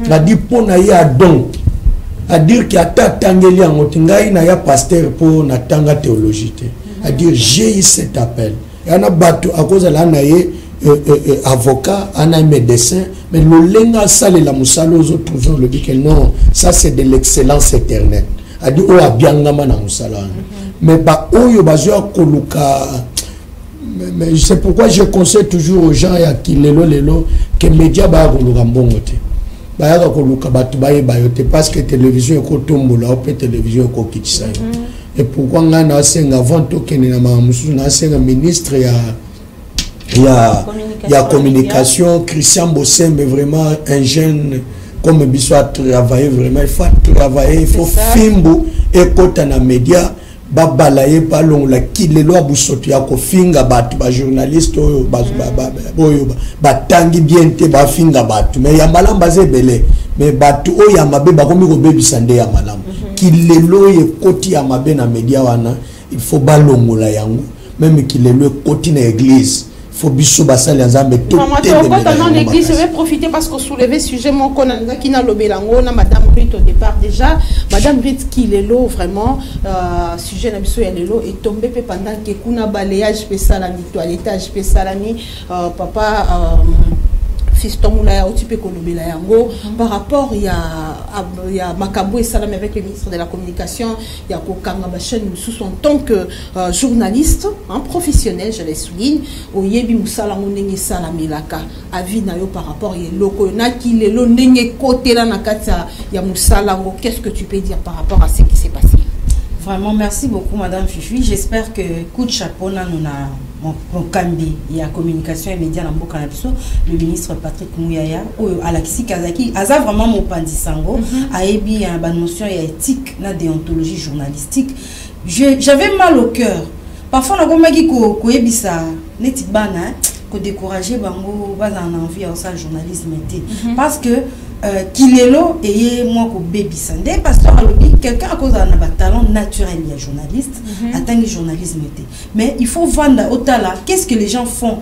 Il y a dit pour na donc. À dire qu'il y a tangeli en otingai na ya pasteur pour na tanga théologie. À dire j'ai eu cet appel. Il y a bateau à cause de la naie avocat, un médecin, mais le lenga sale la musalo aux autres toujours le dit que non, ça c'est de l'excellence éternelle. À dire oh a bien ngama na musala. Mais ba oyo bazo koluka. Mais c'est pourquoi je conseille toujours aux gens qui lelo que les médias ba koluka mbongote. Ba ya koluka batu ba bayote parce que télévision est kotombola ou télévision est kokitisa. Et pourquoi ngana senga avant to kenena mamusu na senga ministre ya communication Christian Bossembe vraiment un jeune comme biso a travaillé vraiment, il faut travailler, il faut fimbo et kota na média babalaye palon la kilelo abusoto ya ko finga batu ba journaliste oyo ba tangi bien te ba finga batu mais ya malamba zebele mais batu oyo ya mabe ba komi ko bebisa nde ya malamba kilelo ye koti ya mabe na média wana il faut balongola yango même kilelo koti na église faut biso basali nzambe tout dans l'église. Je vais profiter parce qu'on soulevait sujet mon konanga qui n'a lobelango na madame Ruth au départ déjà madame Ruth qui lelo vraiment sujet na biso ya lelo est tombé pendant que kuna balayage pe salami toilettage pe salami papa Fiston Moulaya au type kolobela yango par rapport il y a Makambo et Salam avec le ministre de la communication il y a Kokanga Bachen sous en tant que journaliste un professionnel je le souligne au yebi musala nenge salamelaka avis na yo par rapport il loko na ki lelo ndenge côté là na kata ya musala ngo qu'est-ce que tu peux dire par rapport à ce qui s'est passé? Vraiment, merci beaucoup, Madame Fifi. J'espère que coup de chapeau, nous a mon cambi, il y a communication et médias dans le ministre Patrick Mouyaya, ou Alexis Kazaki, a vraiment mon pandisango, a ébi une notion éthique, la déontologie journalistique. J'avais mal au cœur. Parfois, on a dit que ça n'est pas que décourager bango bas en envie à ça journalisme parce que Kilelo et moi ko baby sandé parce que quelqu'un à cause d'un talent naturel il y a journaliste attend journalisme mais il faut vendre au tala qu'est-ce que les gens font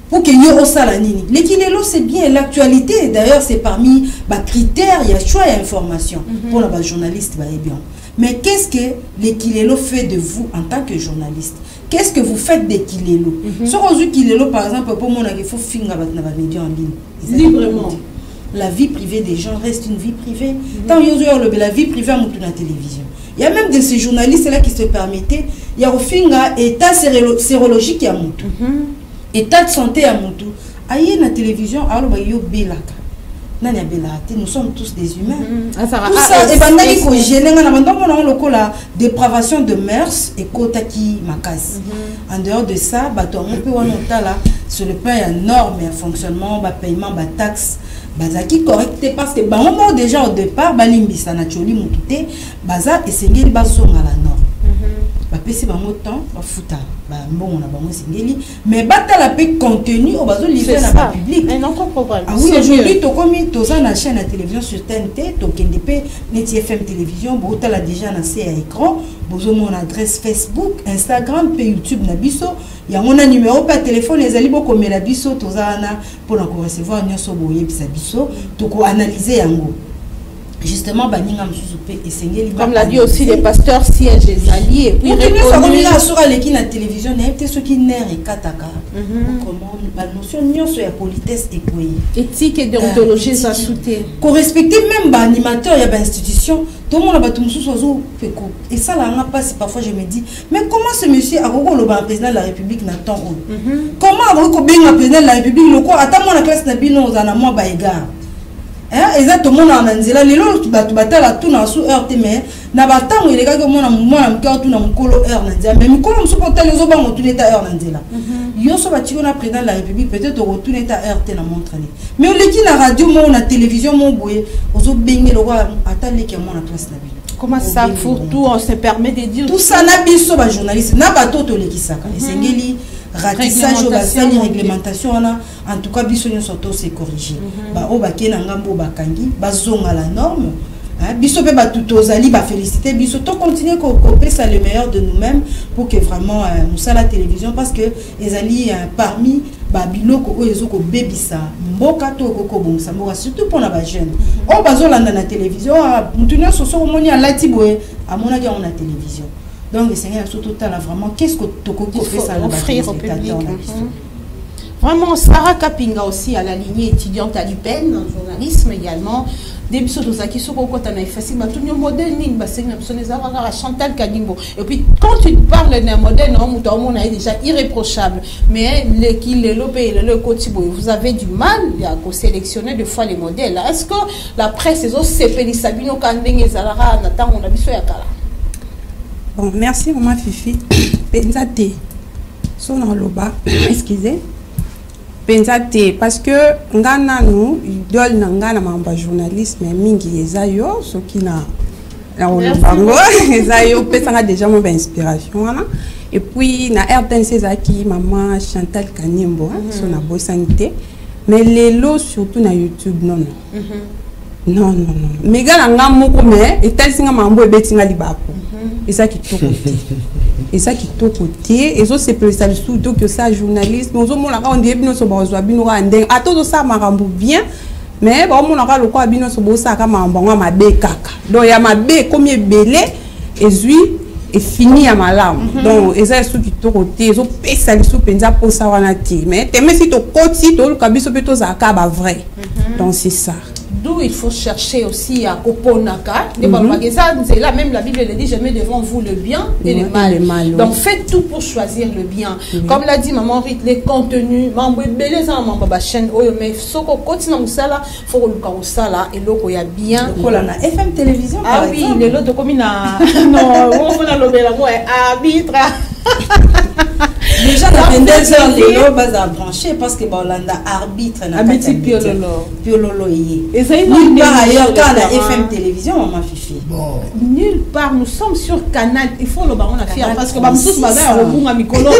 pour que yo salanini les Kilelo c'est bien l'actualité d'ailleurs c'est parmi les critères il y a choix et information pour la journaliste bah bien mais qu'est-ce que les Kilelo fait de vous en tant que journaliste? Qu'est-ce que vous faites des Kilelo? Sur aux Kilelo par exemple pour moi il faut finir avec les médias en ligne librement. La vie privée des gens reste une vie privée. Tant la vie privée à la télévision. Il y a même de ces journalistes là qui se permettaient, il y a au finga état sérologique à Moutou. État de santé à Moutou. Aïe la télévision alors bah yo belaka. Nous sommes tous des humains. Tout ça, et pendant qu'il faut gêner, on a la dépravation de mœurs et kotaki makas. En dehors de ça, on peut sur le plan il y a normes, il y a fonctionnement, paiement, taxes. Bazaki correcté parce que bah on déjà au départ balimbisa na choli mutute baza esengeli basonga la norme ba pesi ba motan ba futa ba mbongo na bango sengeli mais bata la pe contenu au bazo livrer na public mais non comprendre ah oui aujourd'hui to comme toza na chaîne à télévision sur TNT to KNDP Neti FM télévision bota la déjà na CA écran bozo mon adresse Facebook Instagram pe YouTube na biso ya mon numéro pas téléphone les ali boko mela biso toza na pour recevoir nyoso boye bisa biso to ko analyser yango justement baninga msusupe esengeli comme l'a dit aussi les pasteurs sièges les alliés et puis reconnu sur la télévision n'était ce qui n'est et kataka comment la notion nyoso ya politesse et quoi éthique et déontologie ça soutient qu'on respecte même ba animateur il y a ba institution tout le monde a battu msusu peko et ça là on passe parfois je me dis mais comment ce monsieur a goko le président de la République n'attend comment a goko bien président de la République le quoi attends moi la classe na bino za na moi ba égard exactement on a nzela lelo batala tout na sous heure mais na batango il est comme moi mka tout na mkolo heure na nzela mais mkolo msopota les oba mo tout l'état heure na nzela yo so batiko na président de la République peut-être au tout l'état heure te na montre mais on leki na radio mo na télévision mo boye ozo bengi le roi atale ki mo na place na bi comment ça pour tout on se permet de dire tout ça na biso ba journaliste na bato to leki saka esengeli ratissage au bassin réglementation en tout cas biso nyo soto c'est corrigé ba o ba kena ngambo ba kangi ba zonga la norme biso pe ba tutozali ba féliciter biso to continuer ko ça le meilleur de nous-mêmes pour que vraiment nous ça la télévision parce que ezali parmi ba biloko o ezoko bebisa mboka to ko bongisa mboka surtout pour na ba jeune o bazolanda na télévision mutunya soso moni alati boye amona ki on na télévision. Donc, le Seigneur a surtout vraiment, qu'est-ce que tu fait ça offrir au public vraiment, Sarah Kapinga aussi à la lignée étudiante à l'UPEN, en journalisme également. Des bisous qui sont au côté de facile, tout le modèle, Chantal Kadimbo. Et puis, quand tu parles d'un modèle, on est déjà irréprochable. Mais le côté, vous avez du mal à sélectionner deux fois les modèles. Est-ce que la presse, c'est aussi Sabino Kandeng et Zara, Nathan, on a vu ça yakala? Bon, merci maman Fifi. Penzate, son loba, excusez. Pensate parce que ngana nous idole na ngana mamba journalisme mingi ezayo ce qui na bango ezayo pesanga déjà mon inspiration là et puis na RTNC zaki maman Chantal Kanimbo son na bosanité mais les lots surtout na YouTube non non mais gana ngamoko mais etalsinga mambo ebetinga libako et ça qui tout côté et ça qui tout côté et ça c'est plus ça surtout que ça journaliste mais on a on dit bino so bazwa bino rande a tout ça marambo bien mais bon on a le quoi bino so bosa ka mambo mabe kaka donc ya mabe comme belé et zui et fini à malam donc et ça surtout qui tout côté so pesa li so penza pour ça wana ti mais teme si to côté to le kabiso beto za ka ba vrai donc c'est ça. D'où il faut chercher aussi à Koponaka. C'est là même la Bible le dit, jamais devant vous le bien et le mal. Donc faites tout pour choisir le bien. Comme l'a dit maman Rite, les contenus, ma chaîne, mais soko continue ça faut le ça là et l'autre il y a bien. FM télévision. Ah oui, les autres comme non, on a le arbitre. Déjà la 22h les lots bas à brancher parce que bon là arbitre na piololo et ça nulle part ailleurs quand la FM télévision maman Fifi. Bon, nulle part nous sommes sur Canal, il faut le baron la faire parce que tous bazar au bunga mikolo.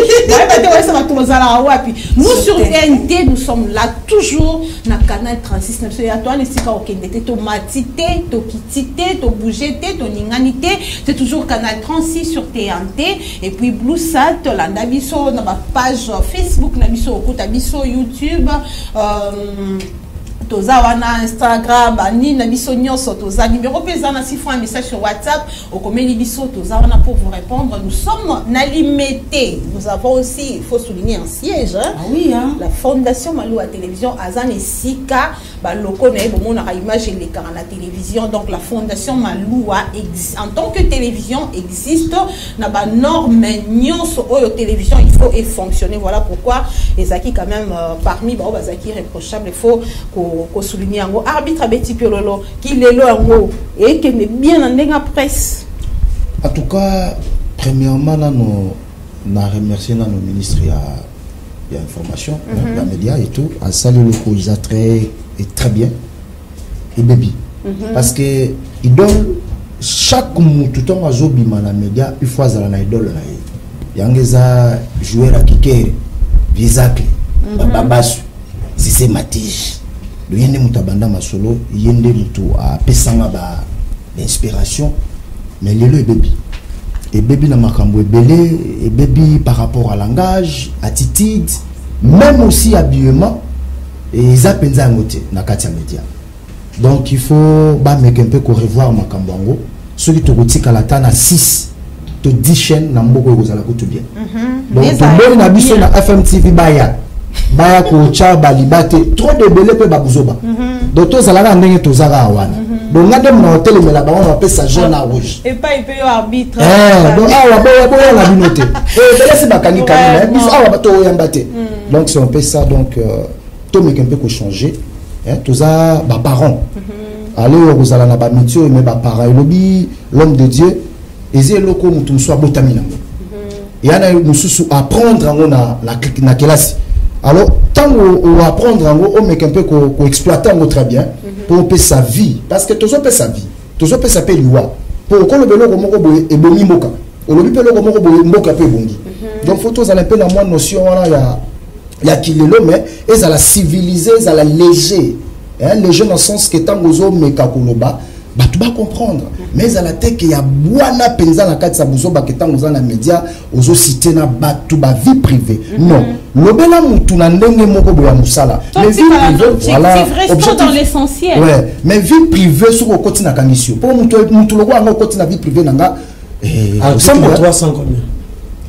Ça va tout zala wapi. Nous sur TNT nous sommes là toujours na Canal 36 9 ya toi les sika okendete to matité to kitité to bougété to ninganité c'est toujours Canal 36 sur TNT et puis Bluesat la nabiso na ma page Facebook nabiso okuta biso YouTube toza wana Instagram bani na biso nyonso toza numéro pesa na si un message sur WhatsApp au komeli biso toza wana pour vous répondre. Nous sommes na limité. Nous avons aussi, il faut souligner un siège ah oui hein? La Fondation Malou à télévision Azan et Sika ba loko na bon na image les car la télévision donc la Fondation Malou en tant que télévision existe na ba norme nyonso oyo télévision il faut et fonctionner. Voilà pourquoi ezaki quand même parmi ba bazaki reprochable il faut ko souligner ngo arbitre Betty Piololo qui le lo ngo et que bien en denga presse. En tout cas premièrement là nous na remercier nos ministres il y a information la média et tout à saluer le coup ils a très bien et baby parce que idole chaque mot tout temps azobima na média il faut azala na idole na yangeza jouer à kikere visakle babasu c'est matige le yende mutabanda masolo yende mutu a pesanga ba inspiration mais lelo et baby na makambo ebele et baby par rapport à langage attitude même aussi habillement et ça penza ngote na katia média donc il faut ba meke un peu ko revoir makambo ngo celui to kotika la tana 6 to 10 chaînes na mboko kozala ko tout bien donc to boy na biso na FM TV baya ko cha balibate trop de belé pe babuzoba donc to zalaka ndenge to zaka wana donc ngade na hôtel mais là-bas on appelle ça jaune à rouge et pas il peut arbitre donc awa boya na binote et belé c'est bakani kani bis awa bato yambate donc c'est un peu ça donc to meke un peu ko changer to za ba parents aller au zala na ba métier mais ba parents lobi l'homme de Dieu ezé loko mutu so botamina et ana mususu apprendre na classe. Alors, tant qu'on apprendre on met un peu qu'on exploiter très bien pour payer sa vie parce que tout ça paye sa vie, tout ça paye sa paye loi. Pour qu'on le bélo comme on et bomi moka, on le bélo comme on moka paye bongi. Donc photos à un peu la moins notion là il y a qui le mais ils à la civiliser, ils à la léger, léger dans le sens que tant aux hommes meka koloba. Bah tu vas comprendre mais à la tête qu'il y a buana penza la carte sabuzo ba ketan aux na média aux cité na ba tu ba vie privée non lobela mutu na ndenge moko boya musala mais vie privée voilà objectif dans l'essentiel ouais mais vie privée sur au côté na kangisio pour mutu logo ngo côté na vie privée nanga article 300 combien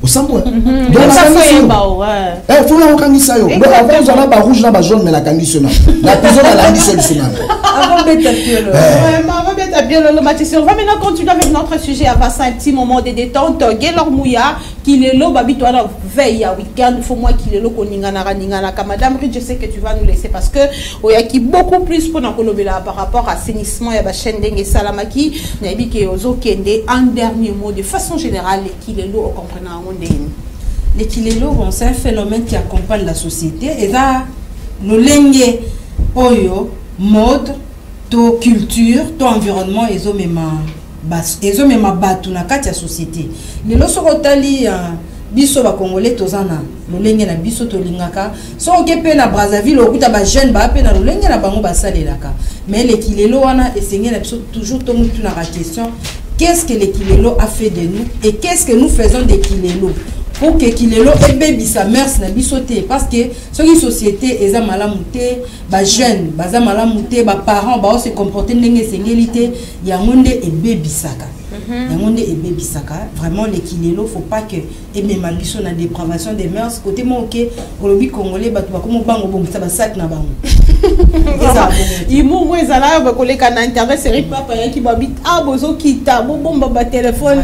au sambo donc ça fait ouais faut la kangisa yo donc avant on a ba rouge na ba jaune mais la kangisio la prison à la mission du avant bête on va maintenant continuer avec notre sujet à passer un petit moment de détente. Gelor Mouya, qui est là, babi toi veille à week-end, il faut moi qu'il est là qu'on n'ingana. Madame Rich, je sais que tu vas nous laisser parce que il y a qui beaucoup plus pour nous par rapport à assainissement et à chaîne dengue salamaki. Nabi qui ozo kende un dernier mot de façon générale qu'il est là au comprenant les kilelo, c'est un phénomène qui accompagne la société et là lolenge oyo mode to culture to environnement ezomema batu na kati ya société lelo soko tali biso ba congolais tozana lolenge na biso tolingaka soko ke pe na Brazzaville okuta ba jeune ba pe na lolenge na bango basalelaka mais l'équilelo wana esengé na biso toujours to mutu na question qu'est-ce que l'équilelo a fait de nous et qu'est-ce que nous faisons d'équilelo pour que Kilelo et baby sa mère na bisoté parce que ce qui société eza malamuté ba jeune baza malamuté ba parents ba se comporter ndenge sengélité ya ngonde et baby saka ya ngonde et baby saka vraiment les Kilelo faut pas que et même biso na dépravation des mœurs côté mo OK olobi congolais ba ba comme bango bon ça ba sac na bango imu ezala ba koleka na internet série papa ya ki babit bozo kita bo bomba ba téléphone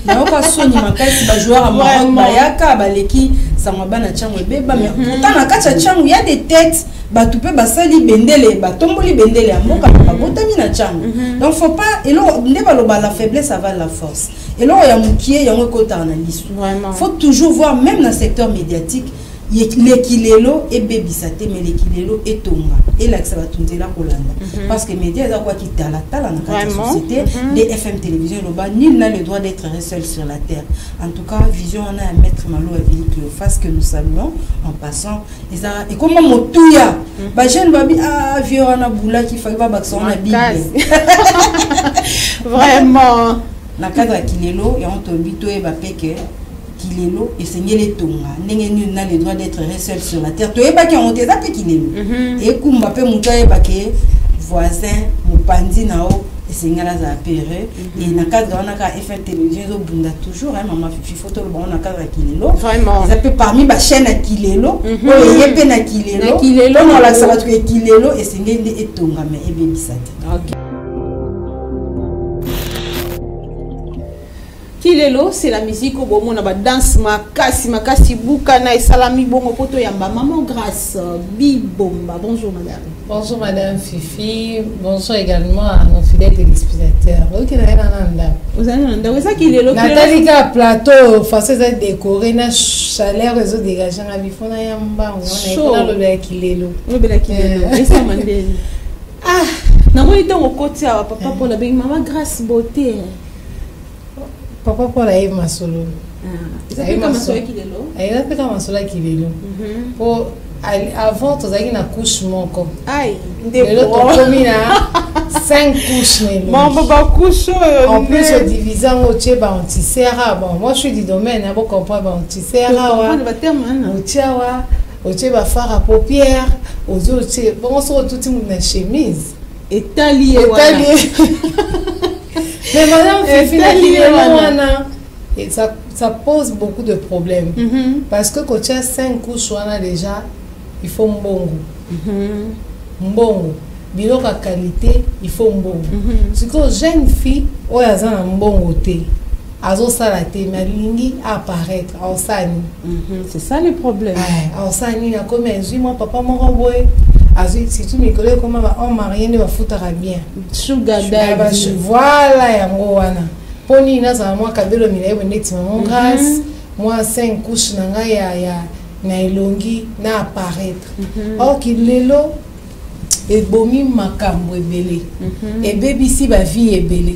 na oka soni makasi ba joueur à Maroc bayaka baleki sangaba na chango beba mais pourtant na kati ya chango il y a des têtes ba tupe ba sali bendele ba tomboli bendele ya mboka ba botami na chango donc faut pas et là ne ba loba la faiblesse avale la force et là ya mukie ya ngokota na lisu faut toujours voir même dans le secteur médiatique l'équilelo et baby saté mais l'équilelo et tonga et là que ça va tourner là Hollande parce que médias ça quoi qui tala dans la société les FM télévision loba nul n'a le droit d'être seul sur la terre en tout cas vision on a à mettre malo à Billy Cléophas que nous saluons en passant et comment motuya ba jeune babi vieux on a boula qui fait ba bakson na bible vraiment na cadre kilelo et on tombe to et ba peke Kilelo et Seigneur les tonga ndenge nul n'a le droit d'être seul sur la terre to eba ki on te zape Kilelo et kumba pe muto eba ke voisin mopandi nao et Seigneur la zapere et na cadre on a ka FM télévision zo bunda toujours maman fifi photo le bon na cadre Kilelo vraiment ça peut parmi ba chaîne à Kilelo o yepe na Kilelo on la ça va trouver Kilelo et Seigneur les tonga mais ebe bisate OK. Kilelo c'est la musique au bon on a danse makasi bukana et salami bongo poto yamba maman grâce bibomba bonjour madame. Bonjour madame Fifi, bonjour également à nos fidèles téléspectateurs. OK na vous allez nanda vous ça Kilelo Nathalie ka plateau facile de décorer na chaleur réseau dégager na bifona yamba on a le Kilelo. Le bela Kilelo et ça mandeli. Na moi itango côté papa pour la maman grâce beauté. Papa pour la Eve Masolo. Ça fait comme ça Kilelo. Elle a fait comme ça Kilelo. Pour avant tu as une couche mon corps. Aïe, des commis là 5 couches Mon papa couche en plus divisant au tcheba anti-serra. Bon moi je suis du domaine, on va comprendre anti-serra. On va terme au tchawa, au tcheba fard à paupières, aux autres bon on se retrouve tout une chemise et taillé. Mais madame Fifi et ça pose beaucoup de problèmes parce que quand tu as 5 couches déjà il faut mbongo biloko qualité il faut mbongo c'est que jeune fille o yaza na mbongo te azo sala te mais lingi apparaître au sani c'est ça le problème au sani na comme moi papa moko boy si tu me connais comment on marié ne va foutre bien sugar daddy voilà yango wana poni na za moi kabelo milai ndeti maman grâce moi 5 couches na nga ya na elongi na apparaître or Kilelo et bomi makambo ebele et baby si ba vie ebele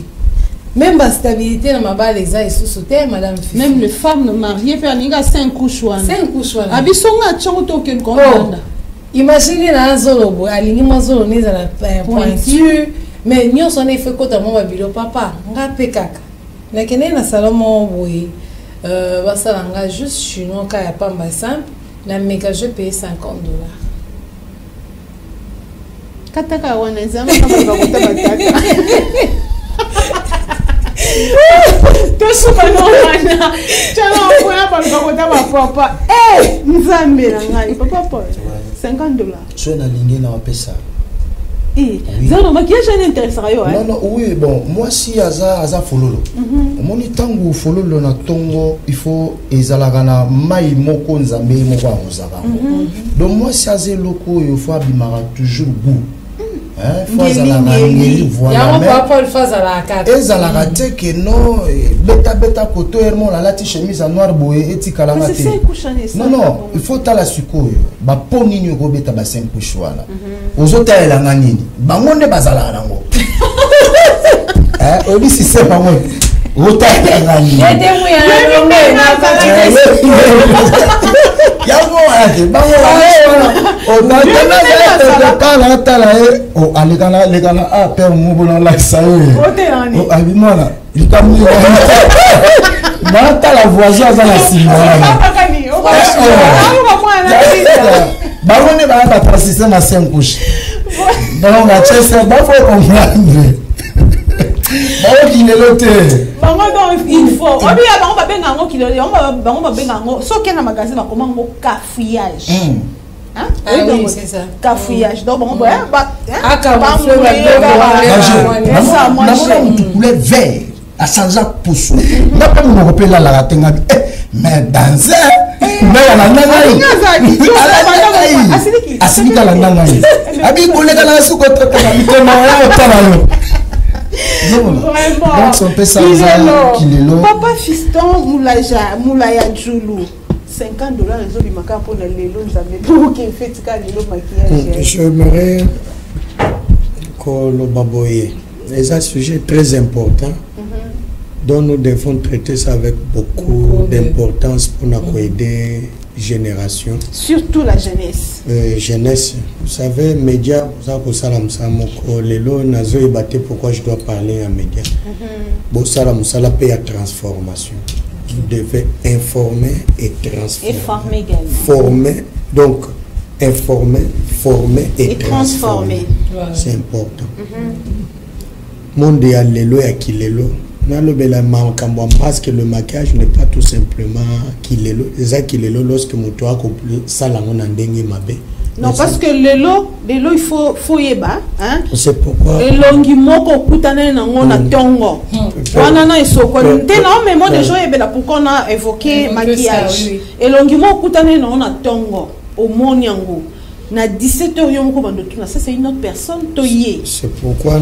même la stabilité dans ma balle et sous terre madame Fifi. Même les femmes mariées faire ninga 5 couches wana 5 couches wana abisonga chango to ke konda. Imaginez na zolo bo alingi mazolo neza la pointure mais nyonso na fait kota mo babilo papa nga pe kaka na kene na salomo boye basala nga juste chinois ka ya pamba simple na méga je paye $50 kataka wana zama kama kota bataka to suma no wana chana kwa kota ba papa nzambe na ngai papa $50 so na lingi na pesa zano maquillage n'intéresse rien non oui bon moi si aza fololo moni tangu fololo na tongo il faut ezalaka na mai moko nzambe moko azaka donc moi si aze loko il faut abimara toujours goût ezalaka te ke no beta koto hermon alati chemise en noir boye etikalanga te. Non, il faut tala sikoyo bapo nini okobeta ba 5 couche wana ozotalelanga nini bango nde bazalaka nango oyebi système bango otalelanga nini yango wana te bango otala alekana père mobona lakisa oyo abimwana likambo la voisin aza na nsima bango nde bayaka transise na 5 couche donc bachese bafo comprendre bakilelo te bango donc il faut obiya bango babenga yango kilelo bango babenga yango soki na magasin bakoma yango cafouillage. Oui, c'est ça. Cafouillage. Donc, bon, couleur vert à changer pour soi. N'a pas mon repère là la tenga. Mais dans mais la nana. Asili la nana. Abi collègue la sous contre donc son père ça papa fiston moulaya Djoulou. $50 les autres maka pour les pour qu'il fait maquillage. J'aimerais que le baboye c'est un sujet très important dont nous devons traiter ça avec beaucoup d'importance pour nous aider génération, surtout la jeunesse. Jeunesse, vous savez, médias, pourquoi je dois parler en médias. Bon, ça la paye à transformation. Vous devez informer et transformer. Et former également. Former, donc informer, former et transformer. Voilà. C'est important. Monde à l'élo et à qui l'élo. Parce que le maquillage n'est pas tout simplement kilelo. C'est kilelo lorsque mon toit complet salamon andenge mabe. Non, parce que l'élo il faut yeba, hein. C'est pourquoi. Et longi moko kutane na ngona tongo. Wana na isoko. Non, mais moi déjà yeba pourquoi on a évoqué maquillage. Et longi moko kutane na ngona tongo au monyango. Na 17h yomoko bandotuna, ça c'est une autre personne toyé. C'est pourquoi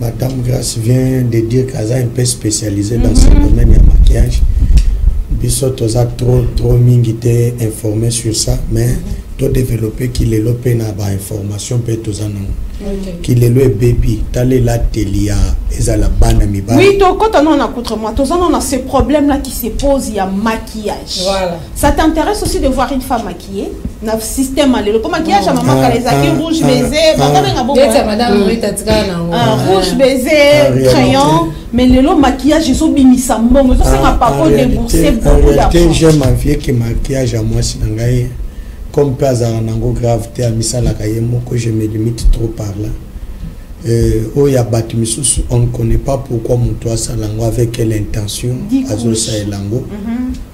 Madame Grace vient de dire qu'elle est un peu spécialisée dans ce domaine de maquillage. Bissot a trop mingité informé sur ça, mais tout développer qu'il est l'opé na ba information peut tous en qu'il est le baby t'allez là telia et à la banane mi ba. Oui, toi quand on a contre moi, tous on a ces problèmes là qui se posent, il y a maquillage. Voilà. Ça t'intéresse aussi de voir une femme maquillée? Dans le système le maquillage à maman les acquis rouge baiser, madame rouge baiser, crayon, mais le maquillage ils ont mis ça bon, ça c'est pas pour débourser beaucoup d'argent. J'aime ma fille qui maquillage à moi si n'engaye comme pas un angle gravité à misala kayemo que je me limite trop par là. Oh ya batimisous on ne connaît pas pourquoi mon toit ça lango avec quelle intention azo ça et lango.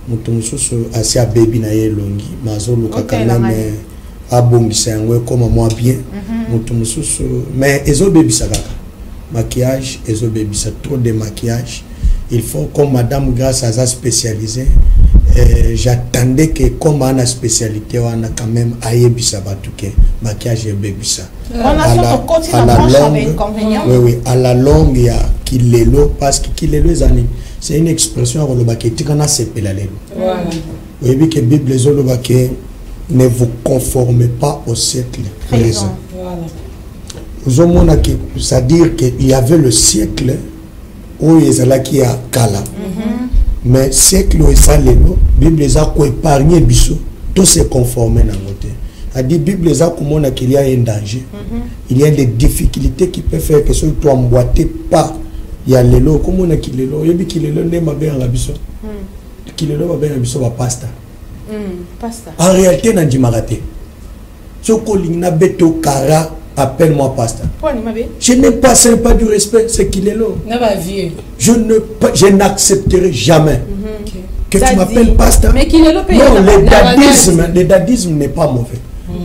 Mon tomisous assez à baby na yelongi mazolo kakana mais abongisa yango comme moi bien. Mon tomisous mais ezo baby ça maquillage ezo baby ça trop de maquillage. Il faut comme Madame Grace a spécialisé. J'attendais que comme on a spécialité on a quand même aïebisa batuke maquillage et bébisa. On a continué à avec inconvénient. Oui, à la longue il y a kilelo parce que kilelo c'est une expression à l'obaketi qu'on a sepelé lelo. Voilà. Oui, que Bible les olobake ne vous conformez pas au siècle présent. Voilà. C'est-à-dire qu'il y avait le siècle où il y a qui a kala. Mais siècle où ça les Bible les a épargné biso tout se conformer dans côté. A dit Bible les a comment qu'il y a un danger. Il y a des difficultés qui peuvent faire que si tu emboîter pas il y a les lots comment on a qu'il les lots il y a qu'il les lots ne m'a bien la biso. Qu'il les lots m'a bien la biso va pasta. Pasta. En réalité n'a dit maraté. Ce qu'on a beto kara appelle-moi pasta. Je n'aime pas, ce n'est pas du respect, c'est qu'il est là. Je n'accepterai jamais que tu m'appelles pasta. Mais qu'il est là. Non, le dadisme n'est pas mauvais.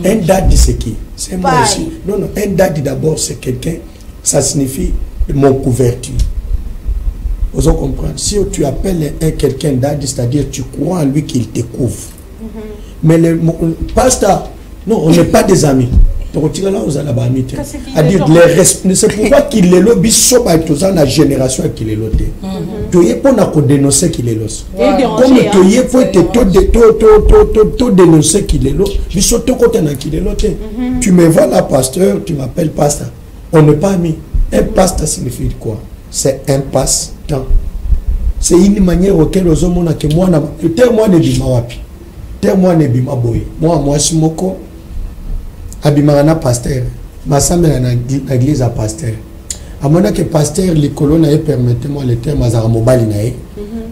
Un dadi c'est qui? C'est moi aussi. Non, non, un dadi d'abord c'est quelqu'un, ça signifie mon couverture. Vous comprenez? Si tu appelles quelqu'un dadi, c'est-à-dire tu crois en lui qu'il te couvre. Mais le pasta, Non, on n'est pas des amis. Donc, tu là, vous allez amis. C'est pourquoi qu'il est là, biso ba tous la génération qu'il est là. Tu es pour nous dénoncer qu'il est là. Comme tu es pour te dénoncer qu'il est là, biso te côté na qu'il est là. Tu me vois là, pasteur, tu m'appelles pasteur. On n'est pas amis. Un pasteur signifie quoi? C'est un passe-temps. C'est une manière auquel os hommes ont que moi, moi ne bima wapi. Moi ne bima boy. Moi simoko. Abimana pasteur. Ma samba na l'église à pasteur. À mon que pasteur les colonnes permettez-moi le terme azara mobali nae.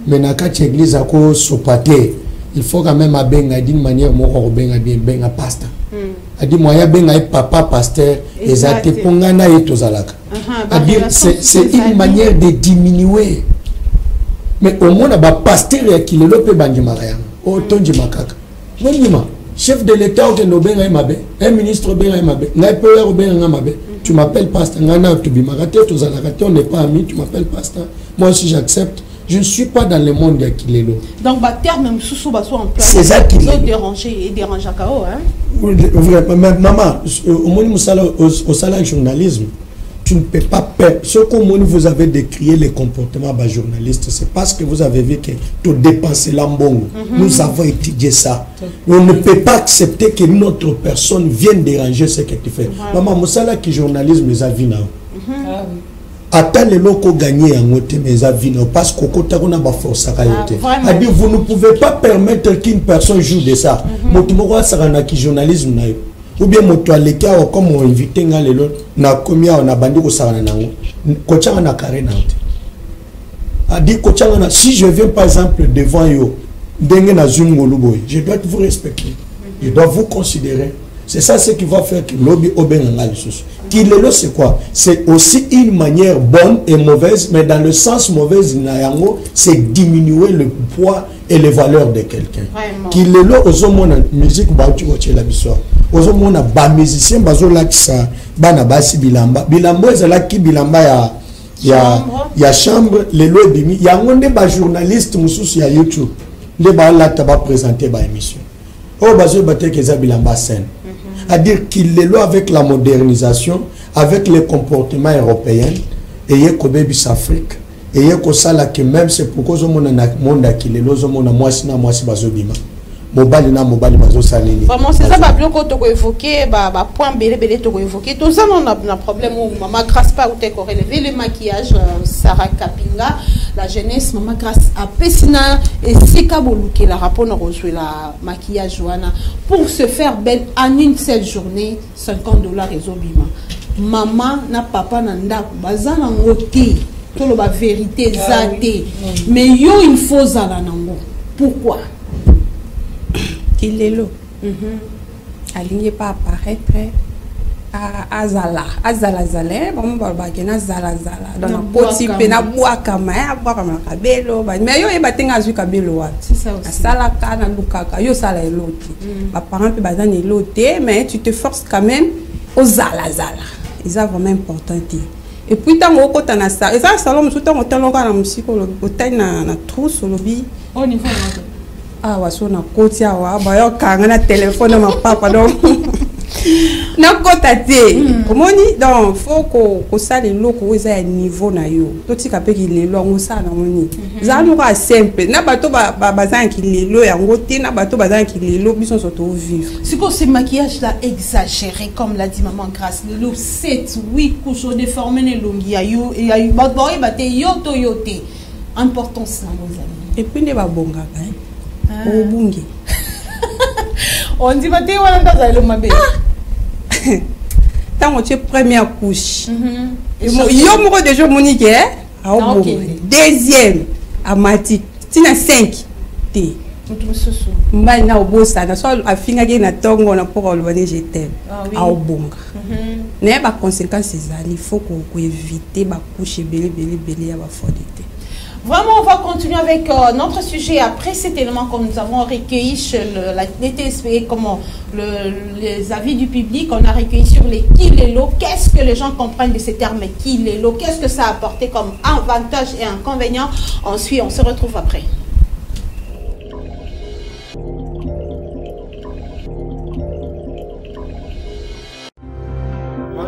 Mais na kati église à cause sopaté. Il faut quand même abenga d'une manière moko benga bien pasteur. A dit moi ya benga papa pasteur ezate pongana etozalaka. C'est une manière de diminuer. Mais au moins, il pasteur qui le lope bandimariam. Oh, tonji makaka. Non, chef de l'État, un ministre, tu m'appelles pasteur. On n'est pas amis, tu m'appelles pasteur. Moi aussi, j'accepte. Je ne suis pas dans le monde de Kilelo. Donc, terme sous en place. C'est ça qui est déranger et déranger à KO. Maman, au salaire journalisme, tu ne peux pas perdre. Ce que vous avez décrié les comportements des journalistes, c'est parce que vous avez vu que tu dépenses l'ambongo. Nous avons étudié ça. On ne peut pas accepter que notre personne vienne déranger ce que tu fais. Maman, Moussala qui journalisme les a vu là. Attends les locaux gagnés en côté mais a vu parce qu'au côté on a pas force à dire vous ne pouvez pas permettre qu'une personne joue de ça. Motumoko sarana qui journalisme na ou bien moto aleka comme on invité ngalelo na komia on a bandi ko sarana nango kochanga na carré na a dit kochanga na si je viens par exemple devant yo ndenge na zungolo boy je dois vous respecter, je dois vous considérer. C'est ça ce qui va faire que lobby obenga les sous. Kilelo c'est quoi? C'est aussi une manière bonne et mauvaise, mais dans le sens mauvaise c'est diminuer le poids et les valeurs de quelqu'un. Kilelo ozomona musique bauti koche la biso. Ozomona ba musicien bazola kisa bana basi bilamba. Bilamba ezalaki bilamba ya chambre lelo ebimi. Yango nde ba journaliste mususu ya YouTube. Nde ba la taba présenter ba émission. Oh bazo baté keza bilamba scène. À dire qu'il est là avec la modernisation, avec les comportements européens, et il y a que Afrique, et il y a que ça là que même c'est pourquoi je monde qu'il est là, je monde moi si bazobima. Mobile bazo salini. Vraiment c'est ça ba bloc to évoquer ba point belé to évoquer. Tout ça on a un problème où maman grâce pas ou te relever le maquillage Sarah Kapinga, la jeunesse maman grâce à Pessina et Sika Boluke la rapport na rejoue la maquillage Joana pour se faire belle en une seule journée $50 ezobima. Maman na papa na ndako bazana ngoti to lo ba vérité zate mais yo il faut zala nango. Pourquoi? Il est là. Aligné pas apparaître à Zala. À Zala Zala. Bon, Zala Zala. Dans la petite pena bois kama, bois kama kabelo. Mais yo ebatenga azu kabelo. C'est ça aussi. Sala kana lukaka. Yo sala eloti. Ba parents pe bazana eloté, mais tu te forces quand même au Zala Zala. C'est vraiment important. Et puis tant au côté na ça. Et ça salon tout temps au temps na musique au temps na trousse au lobby. Au niveau ah waso na koti awa bayo kanga na téléphone ma papa donc na kota te komoni donc faut ko sala loko eza ya niveau na yo to tika pe ki lelo ngo sala moni za no ka simple na bato bazan ki lelo yango te na bato bazan ki lelo biso soto vivre. C'est quoi ce maquillage là exagéré comme l'a dit maman Grâce le look 7 8 couches déformé ne longi ya yo et ya boy baté yoto yote importance na vos amis et puis ne ba bonga hein. Au bungi. On dit que tu es le mabé. Tant que tu es première couche. Yo mo déjà monique hein. Deuxième à mati. Tina 5 T. Mbali na obosa na so afinga ke na tongo na pour le je t'aime. A obonga. Ne ba conséquences ezali il faut ko éviter ba couche belé ya ba fodité. Vraiment, on va continuer avec notre sujet après cet élément que nous avons recueilli sur la TSP, comment les avis du public, on a recueilli sur les kilelo. Qu'est-ce que les gens comprennent de ces termes kilelo? Qu'est-ce que ça a apporté comme avantage et inconvénient? Ensuite, on se retrouve après.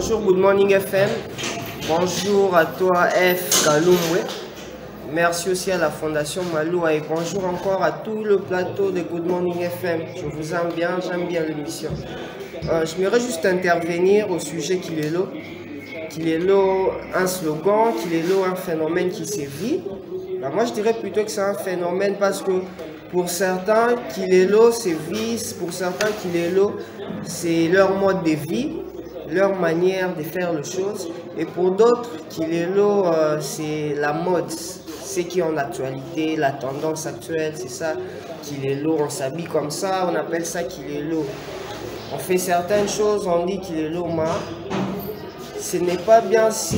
Bonjour Good Morning FM. Bonjour à toi F. Kalumwe. Merci aussi à la Fondation Maloua et bonjour encore à tout le plateau de Good Morning FM. Je vous aime bien, j'aime bien l'émission. J'aimerais juste intervenir au sujet Kilelo. Kilelo, un slogan, Kilelo, un phénomène qui sévit. Moi, je dirais plutôt que c'est un phénomène parce que pour certains, Kilelo, c'est vice. Pour certains, Kilelo, c'est leur mode de vie, leur manière de faire les choses. Et pour d'autres, Kilelo, c'est la mode. C'est qui est en actualité, la tendance actuelle, c'est ça. Kilelo, on s'habille comme ça, on appelle ça Kilelo. On fait certaines choses, on dit Kilelo, ma. Ce n'est pas bien si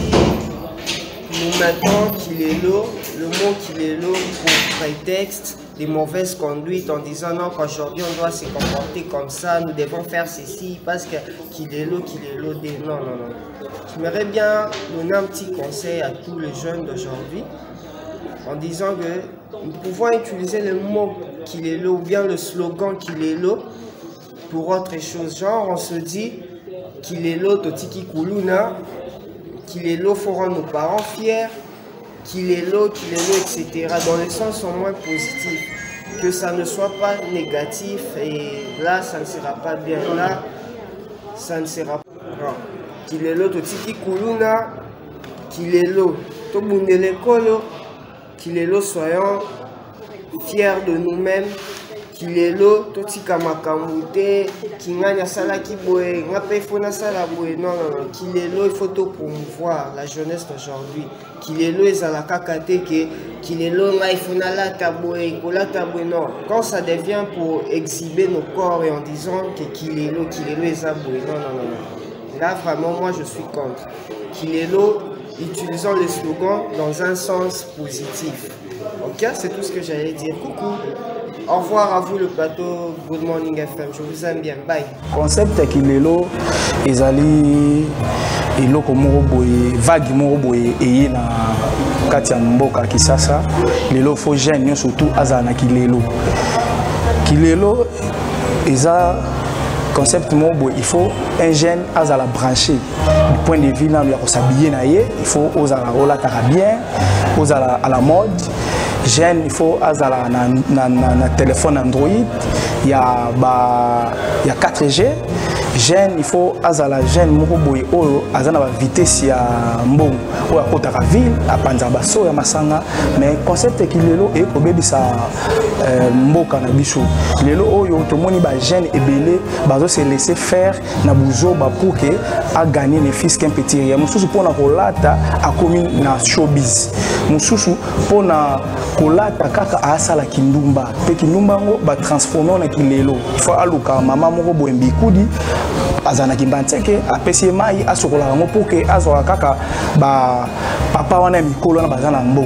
nous mettons Kilelo, le mot Kilelo pour prétexte des mauvaises conduites en disant non qu'aujourd'hui on doit se comporter comme ça, nous devons faire ceci parce que Kilelo, non. J'aimerais bien donner un petit conseil à tous les jeunes d'aujourd'hui en disant que nous pouvons utiliser le mot Kilelo ou bien le slogan Kilelo pour autre chose. Genre on se dit Kilelo Totiki Kuluna, Kilelo faut rendre nos parents fiers, Kilelo, etc. Dans le sens au moins positif. Que ça ne soit pas négatif et là ça ne sera pas bien. Là ça ne sera pas. Non. Kilelo Totiki Kuluna, Kilelo Tobundele Kolo, Kilelo soyons fiers de nous-mêmes. Kilelo totika makamute kinganya sala kiboe ngape fona sala boe non Kilelo il faut tout promouvoir la jeunesse d'aujourd'hui. Kilelo ezalaka kate ke Kilelo nga ifona la taboe kola taboe non, quand ça devient pour exhiber nos corps et en disant que Kilelo ezaboe non. Là vraiment moi je suis contre. Kilelo, utilisons les slogans dans un sens positif. Ok, c'est tout ce que j'allais dire. Coucou. Au revoir à vous le plateau Good Morning FM. Je vous aime bien. Bye. Concept Kilelo ezali eloko moko boye vague moko boye eye na kati ya mboka Kisasa. Lelo fo jeune surtout azala na Kilelo. Kilelo eza concept moko boye il faut un jeune azala branché du point de vue là ya s'habiller na ye, il faut ozala olataka bien, ozala à la mode. Jeune, il faut azala na téléphone Android, il y a 4G. Jeune, il faut azala jeune moko boye oyo azana ba vitesse ya mbongo oyo akotaka ville apanza baso ya masanga mais concept Kilelo e ko bebisa mboka na biso lelo oyo tomoni ba jeune ebele bazo se laisser faire na buzo ba pour que a gagner les fils qu'un petit rien mususu pona kolata akomi na showbiz mususu pona kolata kaka asala kindumba pe kindumba ngo ba transformer na Kilelo il faut aluka mama moko boye mbikudi azana kimbanteke apesi mai asokola ngo poke azwa kaka ba papa wana mikolo na bazana mbo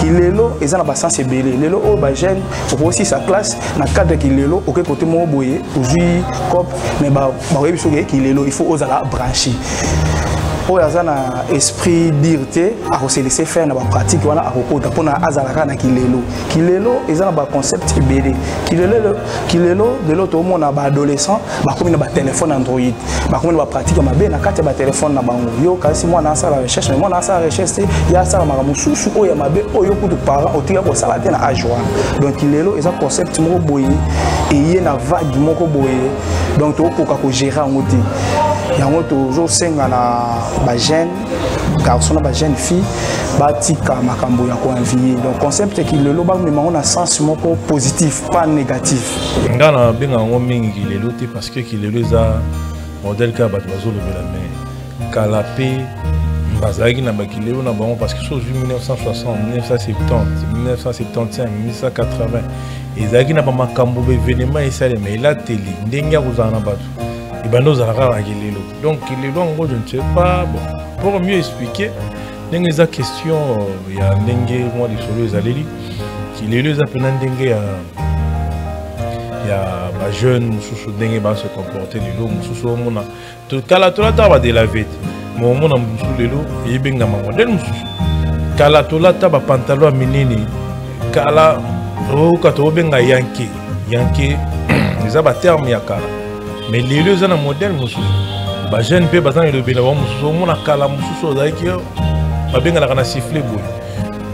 Kilelo ezana ba sens ebele lelo o ba jeune aussi sa classe na cadre Kilelo oké côté mo boye ozui cop mais ba webi soke Kilelo il faut ozala branché oyo azana esprit d'irté a se laisser faire na ba pratique wana akokota pona azalaka na Kilelo ezana ba concept ebele Kilelo de l'autre monde na ba adolescent ba komi na ba téléphone Android ba komi na ba pratique mabe na kati ba téléphone na bango yo kasi moi na sala recherche mais moi na sala recherche ya sala makamu susu oyo mabe oyo kutu parent otika ko sala te na ajoa donc Kilelo eza concept moko boye eye na vague moko boye donc to ko ka ko gérer ngote yango toujours senga na ba jeune garçon na ba jeune fille batika makambo ya ko envier donc concept Kilelo ba memango na sens moko positif pas négatif ngana benga ngo mingi Kilelo te parce que Kilelo za modèle ka bato bazo lobela mais kalape bazaki na ba Kilelo na bango parce que sur 1960 1970 1975 1980 ezaki na ba makambo be événement esale mais la télé ndenge ya kozana bato et ben nous allons à Kilelo. Donc Kilelo en gros je ne sais pas bon pour mieux expliquer ndenge za question il y a ndenge moi les solo ezaleli Kilelo za pena ndenge ya ba jeune mususu ndenge ba se comporter lelo mususu mona to kala to la taba de la vête mo mona mususu lelo yebenga modèle mususu kala to la taba pantalon minini kala o ka to benga yanke za ba terme ya kala mais les deux ont un modèle ba jeune pe bazan elobela ba mususu mona kala mususu ozaki ba benga na siffler boy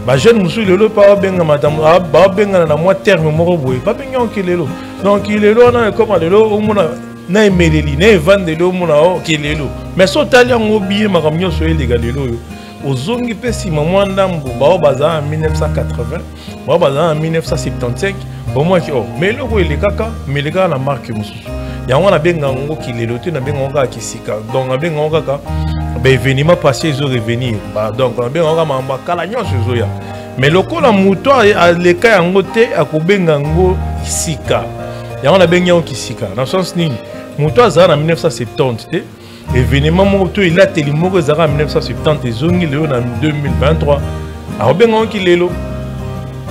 ba jeune mususu lelo pa benga madame ba benga na moi terme moko boy ba benga okilelo donc ilelo na comme lelo omona na emeleli na evandelo mona okilelo mais so tali yango biye makamnyo so elega lelo ozongi pe sima mwa ndambo bao baza en 1980 bao baza en 1975 au moins que mais le ko elekaka mais les gars na marque mususu yango na benga ngo kilelo te na benga ngo kisika donc na benga ngo kaka ba événement passé zo revenir ba donc na benga ngo mamba kala nyonso zo ya mais lokola muto aleka yango te akobenga ngo kisika yango na benga ngo kisika na sens nini muto azana 1970 te événement moto il a télé moko zara en 1970 zongi leo na 2023 akobenga ngo kilelo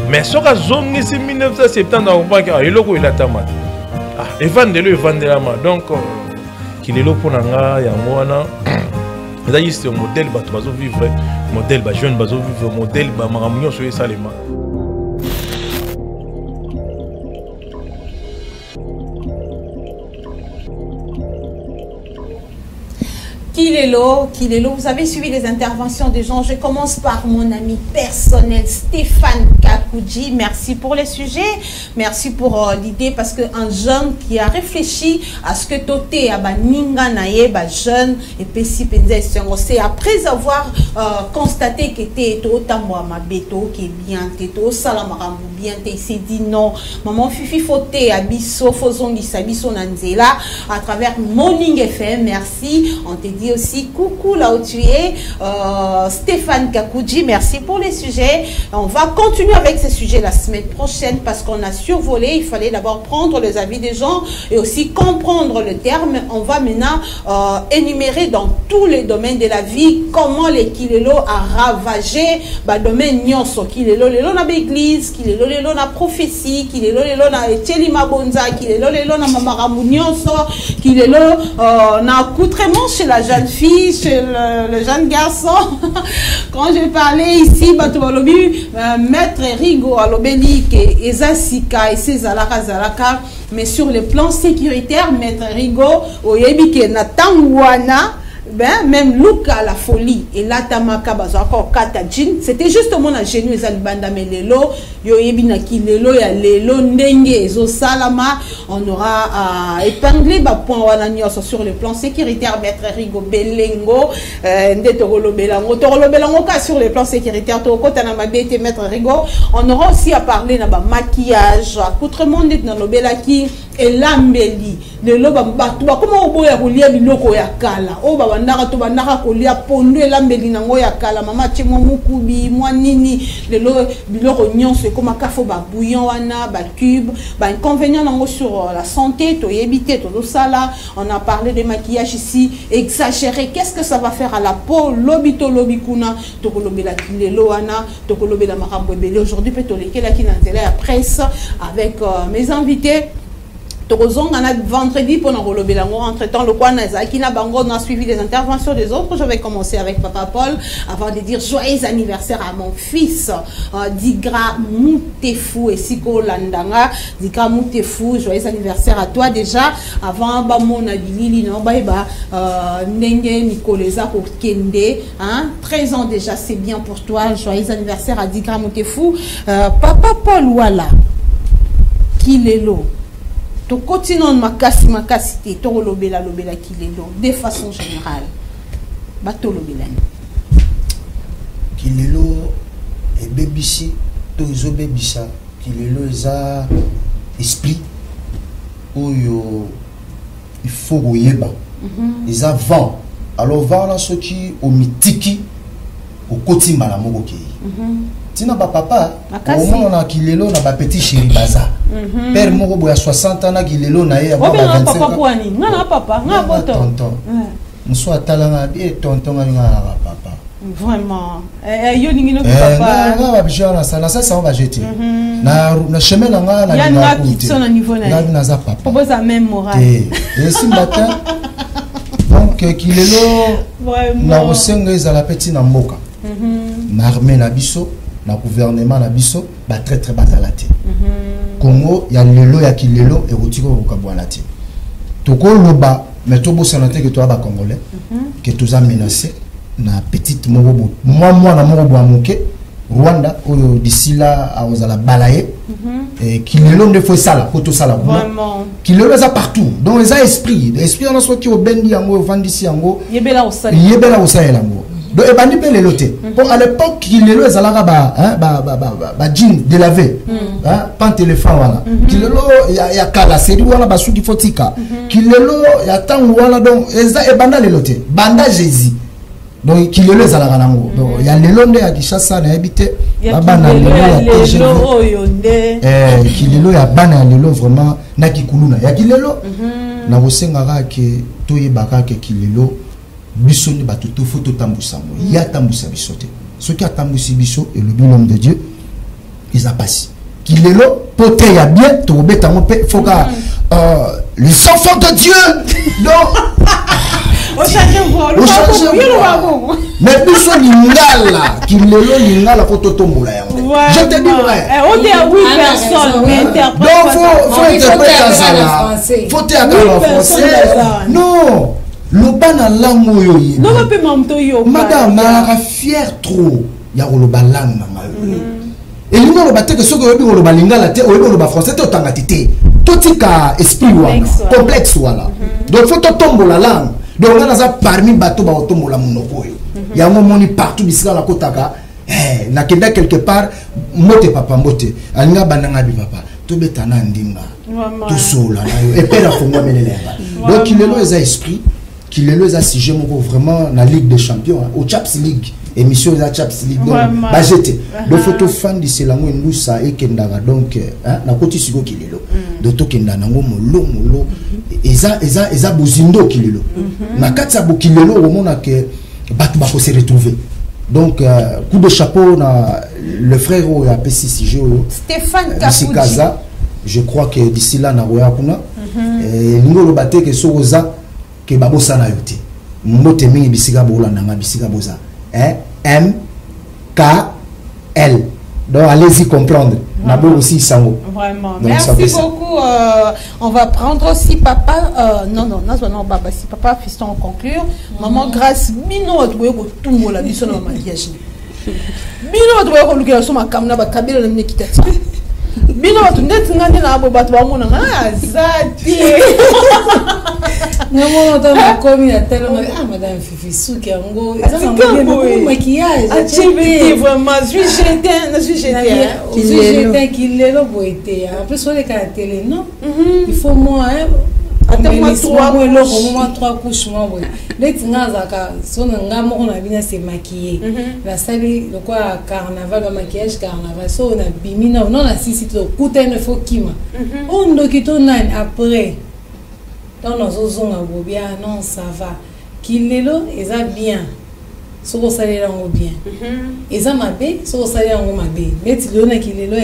mais soka zongi si 1970 on comprend que eloko il a tamata evandela ma donc kilelo pona nga yango wana eza juste modèle bato bazo vivre modèle ba jeune bazo vivre modèle ba makamnyo so esalema Kilelo, vous avez suivi les interventions des gens. Je commence par mon ami personnel Stéphane Kakoudji. Merci pour les sujets, merci pour l'idée parce qu'un jeune qui a réfléchi à ce que Toté a baninga nae ba jeune et pesi c'est après avoir constaté que t'es totambo ma beto qui est bien teto salamarambu bien il s'est dit non maman fifi foté abisso fozongi sabiso nanzela à travers Morning FM. Merci, on te dit aussi coucou là où tu es, Stéphane Kakoudji, merci pour les sujets. On va continuer avec ces sujets la semaine prochaine parce qu'on a survolé. Il fallait d'abord prendre les avis des gens et aussi comprendre le terme. On va maintenant énumérer dans tous les domaines de la vie comment les kilelo a ravagé le domaine nyonso. Kilelo lelo na l'église, kilelo lelo na prophétie, kilelo lelo na Tchelima Bonza, kilelo lelo na mamaramu nyonso, kilelo na accoutrement chez la jeune fille, chez le jeune garçon. Quand je parlais ici, Maître Rigo Alobeli, Eza Sika et César Zalaka, mais sur le plan sécuritaire, Maître Rigo, Oyebike Natangwana, ben, même Luka la folie et la tamaka bazako katajin c'était justement la génie ezalibanda melelo yo yebina kilelo ya lelo ndenge ezo salama on aura épinglé ba point wana nyoso sur le plan sécuritaire. Maître Rigo Belengo nde tokolobelango ka sur le plan sécuritaire tokota na mabete. Maître Rigo on aura aussi à parler na ba maquillage accoutrement nde na lobelaki elambeli lelo ba bato comment oboya kolia biloko ya kala o ba bandaka to bandaka kolia pondo elambeli nango ya kala mama chemo mukubi mwa nini lelo biloko nyonso comme kafo ba bouillon wana ba cube ba inconvénient nango sur la santé to yebite to sala. On a parlé des maquillages ici exagéré, qu'est-ce que ça va faire à la peau lobito lobikuna to kolobela lelo wana to kolobela makambo ebele aujourd'hui peut to lekela ki na télé à presse avec mes invités. Vendredi pour entre-temps le coin qui n'a bango n'a suivi les interventions des autres. Je vais commencer avec Papa Paul avant de dire joyeux anniversaire à mon fils Digra Moutefou et Siko Landanga. Digra Moutefou, joyeux anniversaire à toi déjà avant mon Abilili non Nenge Nicolesa pour Kende 13 ans déjà, c'est bien pour toi. Joyeux anniversaire à Digra Moutefou. Papa Paul voilà Kilelo to continuons makasi te to lobela kilelo de façon générale bato lobela kilelo e bebisi to zo bebisa kilelo eza esprit oyo il faut oyeba eza vent alors vent na soki o mitiki o kotimba na moko kei tina ba papa au moment na kilelo na ba petit chéri baza père moko boya 60 ans na kilelo na ye ba 25 papa kwani ngana papa nga boto tonton muso atalanga bi tonton nga papa vraiment yo ningino papa nga ba bijana ça on va jeter na chemin na nga na na kitso na niveau na na za papa proposa même moral et si matin donc kilelo na osenga ezala petit na mboka na armée na biso na gouvernement na biso ba très batalate Congo ya lelo ya kilelo et rotiko ko kabwana te toko loba mais tout beau santé que toi, Congolais, que tu as menacé, na petite morobo, moi, na morobo à Mouké, Rwanda, d'ici là, à Ozala Balaye, et qui le long de fois ça là, pour ça là, qui le long partout, donc les a esprit, l'esprit en soi qui au bendi yango, vendisi yango, yebela au Sahel yango. Donc et bandi pe le loté. Bon à l'époque qui le long zalaka ba jean de laver, hein, pan téléphone voilà. Qui le long ya kala série voilà ba souki fotika. Qui le long ya tango voilà donc eza e banda le loté, banda Jésus. Donc qui le long zalaka nango. Donc il y a le long de ya Kishasa na habité. Bana le qui le long ya bana le long vraiment na kikuluna. Ya qui le long na bosengaka ke toyebaka ke qui le long bisoni batuto photo tambusa mo ya tambusa bisote ce qui a tambusi biso et le bon homme de Dieu ils a passé qu'il est là poté ya bien to beta mo pe foka les enfants de Dieu donc mais biso lingala qu'il est là lingala photo tombola ya je te dis vrai on dit à 8 personnes mais interprète donc faut interpréter ça faut interpréter en français non loba na langue oyo ye non pe mamto yo madame na fier trop ya loba langue na mayo et lui loba te que ce que loba lingala te oyo loba français te otanga tete totika esprit wana complexe wala donc faut tomber la langue donc on a parmi bateau ba otombola monoko oyo ya moni partout bisika la kotaka na kenda quelque part mote papa mote alinga bananga bi papa to betana ndinga tout sola na yo et père fongo menele donc il est là les esprit qu'il est là si j'aime vraiment la Ligue des Champions au Champions League émission de la Champions League donc bah j'étais donc photo fan de Selango Ndousa et Kendara donc na côté siko qu'il est là donc to kenda nango molo eza bozindo qu'il est là na katsa bo qu'il est là au moment que batu ba ko se retrouver donc coup de chapeau na le frère au APC CG Stéphane Kaza je crois que d'ici là na roya kuna et ngolo baté que soza que babosa na yote mote mingi bisika bola nanga bisika boza M K L donc allez-y comprendre nabo aussi sango vraiment donc, merci beaucoup on va prendre aussi papa non baba si papa fiston conclure maman grâce mino atoué ko tumbola biso na mariage mino atoué ko lukela so makamna ba kabila na mnikitati bino tu ndeti ngani na abo batu bamuna azati ngamo na komi na tellement madame Fifi souki yango ça maquillage activité vraiment je j'étais qu'il est là boité en plus on est à la télé non il faut moi attends-moi 3 couches moi les tinazaka sona ngamo on a bien se maquiller la salle le quoi carnaval le maquillage carnaval so on a bimi non la sisi to kutene fo kima on dokito nan après dans nos ozonga bobia non ça va qu'il est là et ça bien so ko sale la ngo bien et ça mabe so ko sale ngo mabe mais tu donnes qu'il est là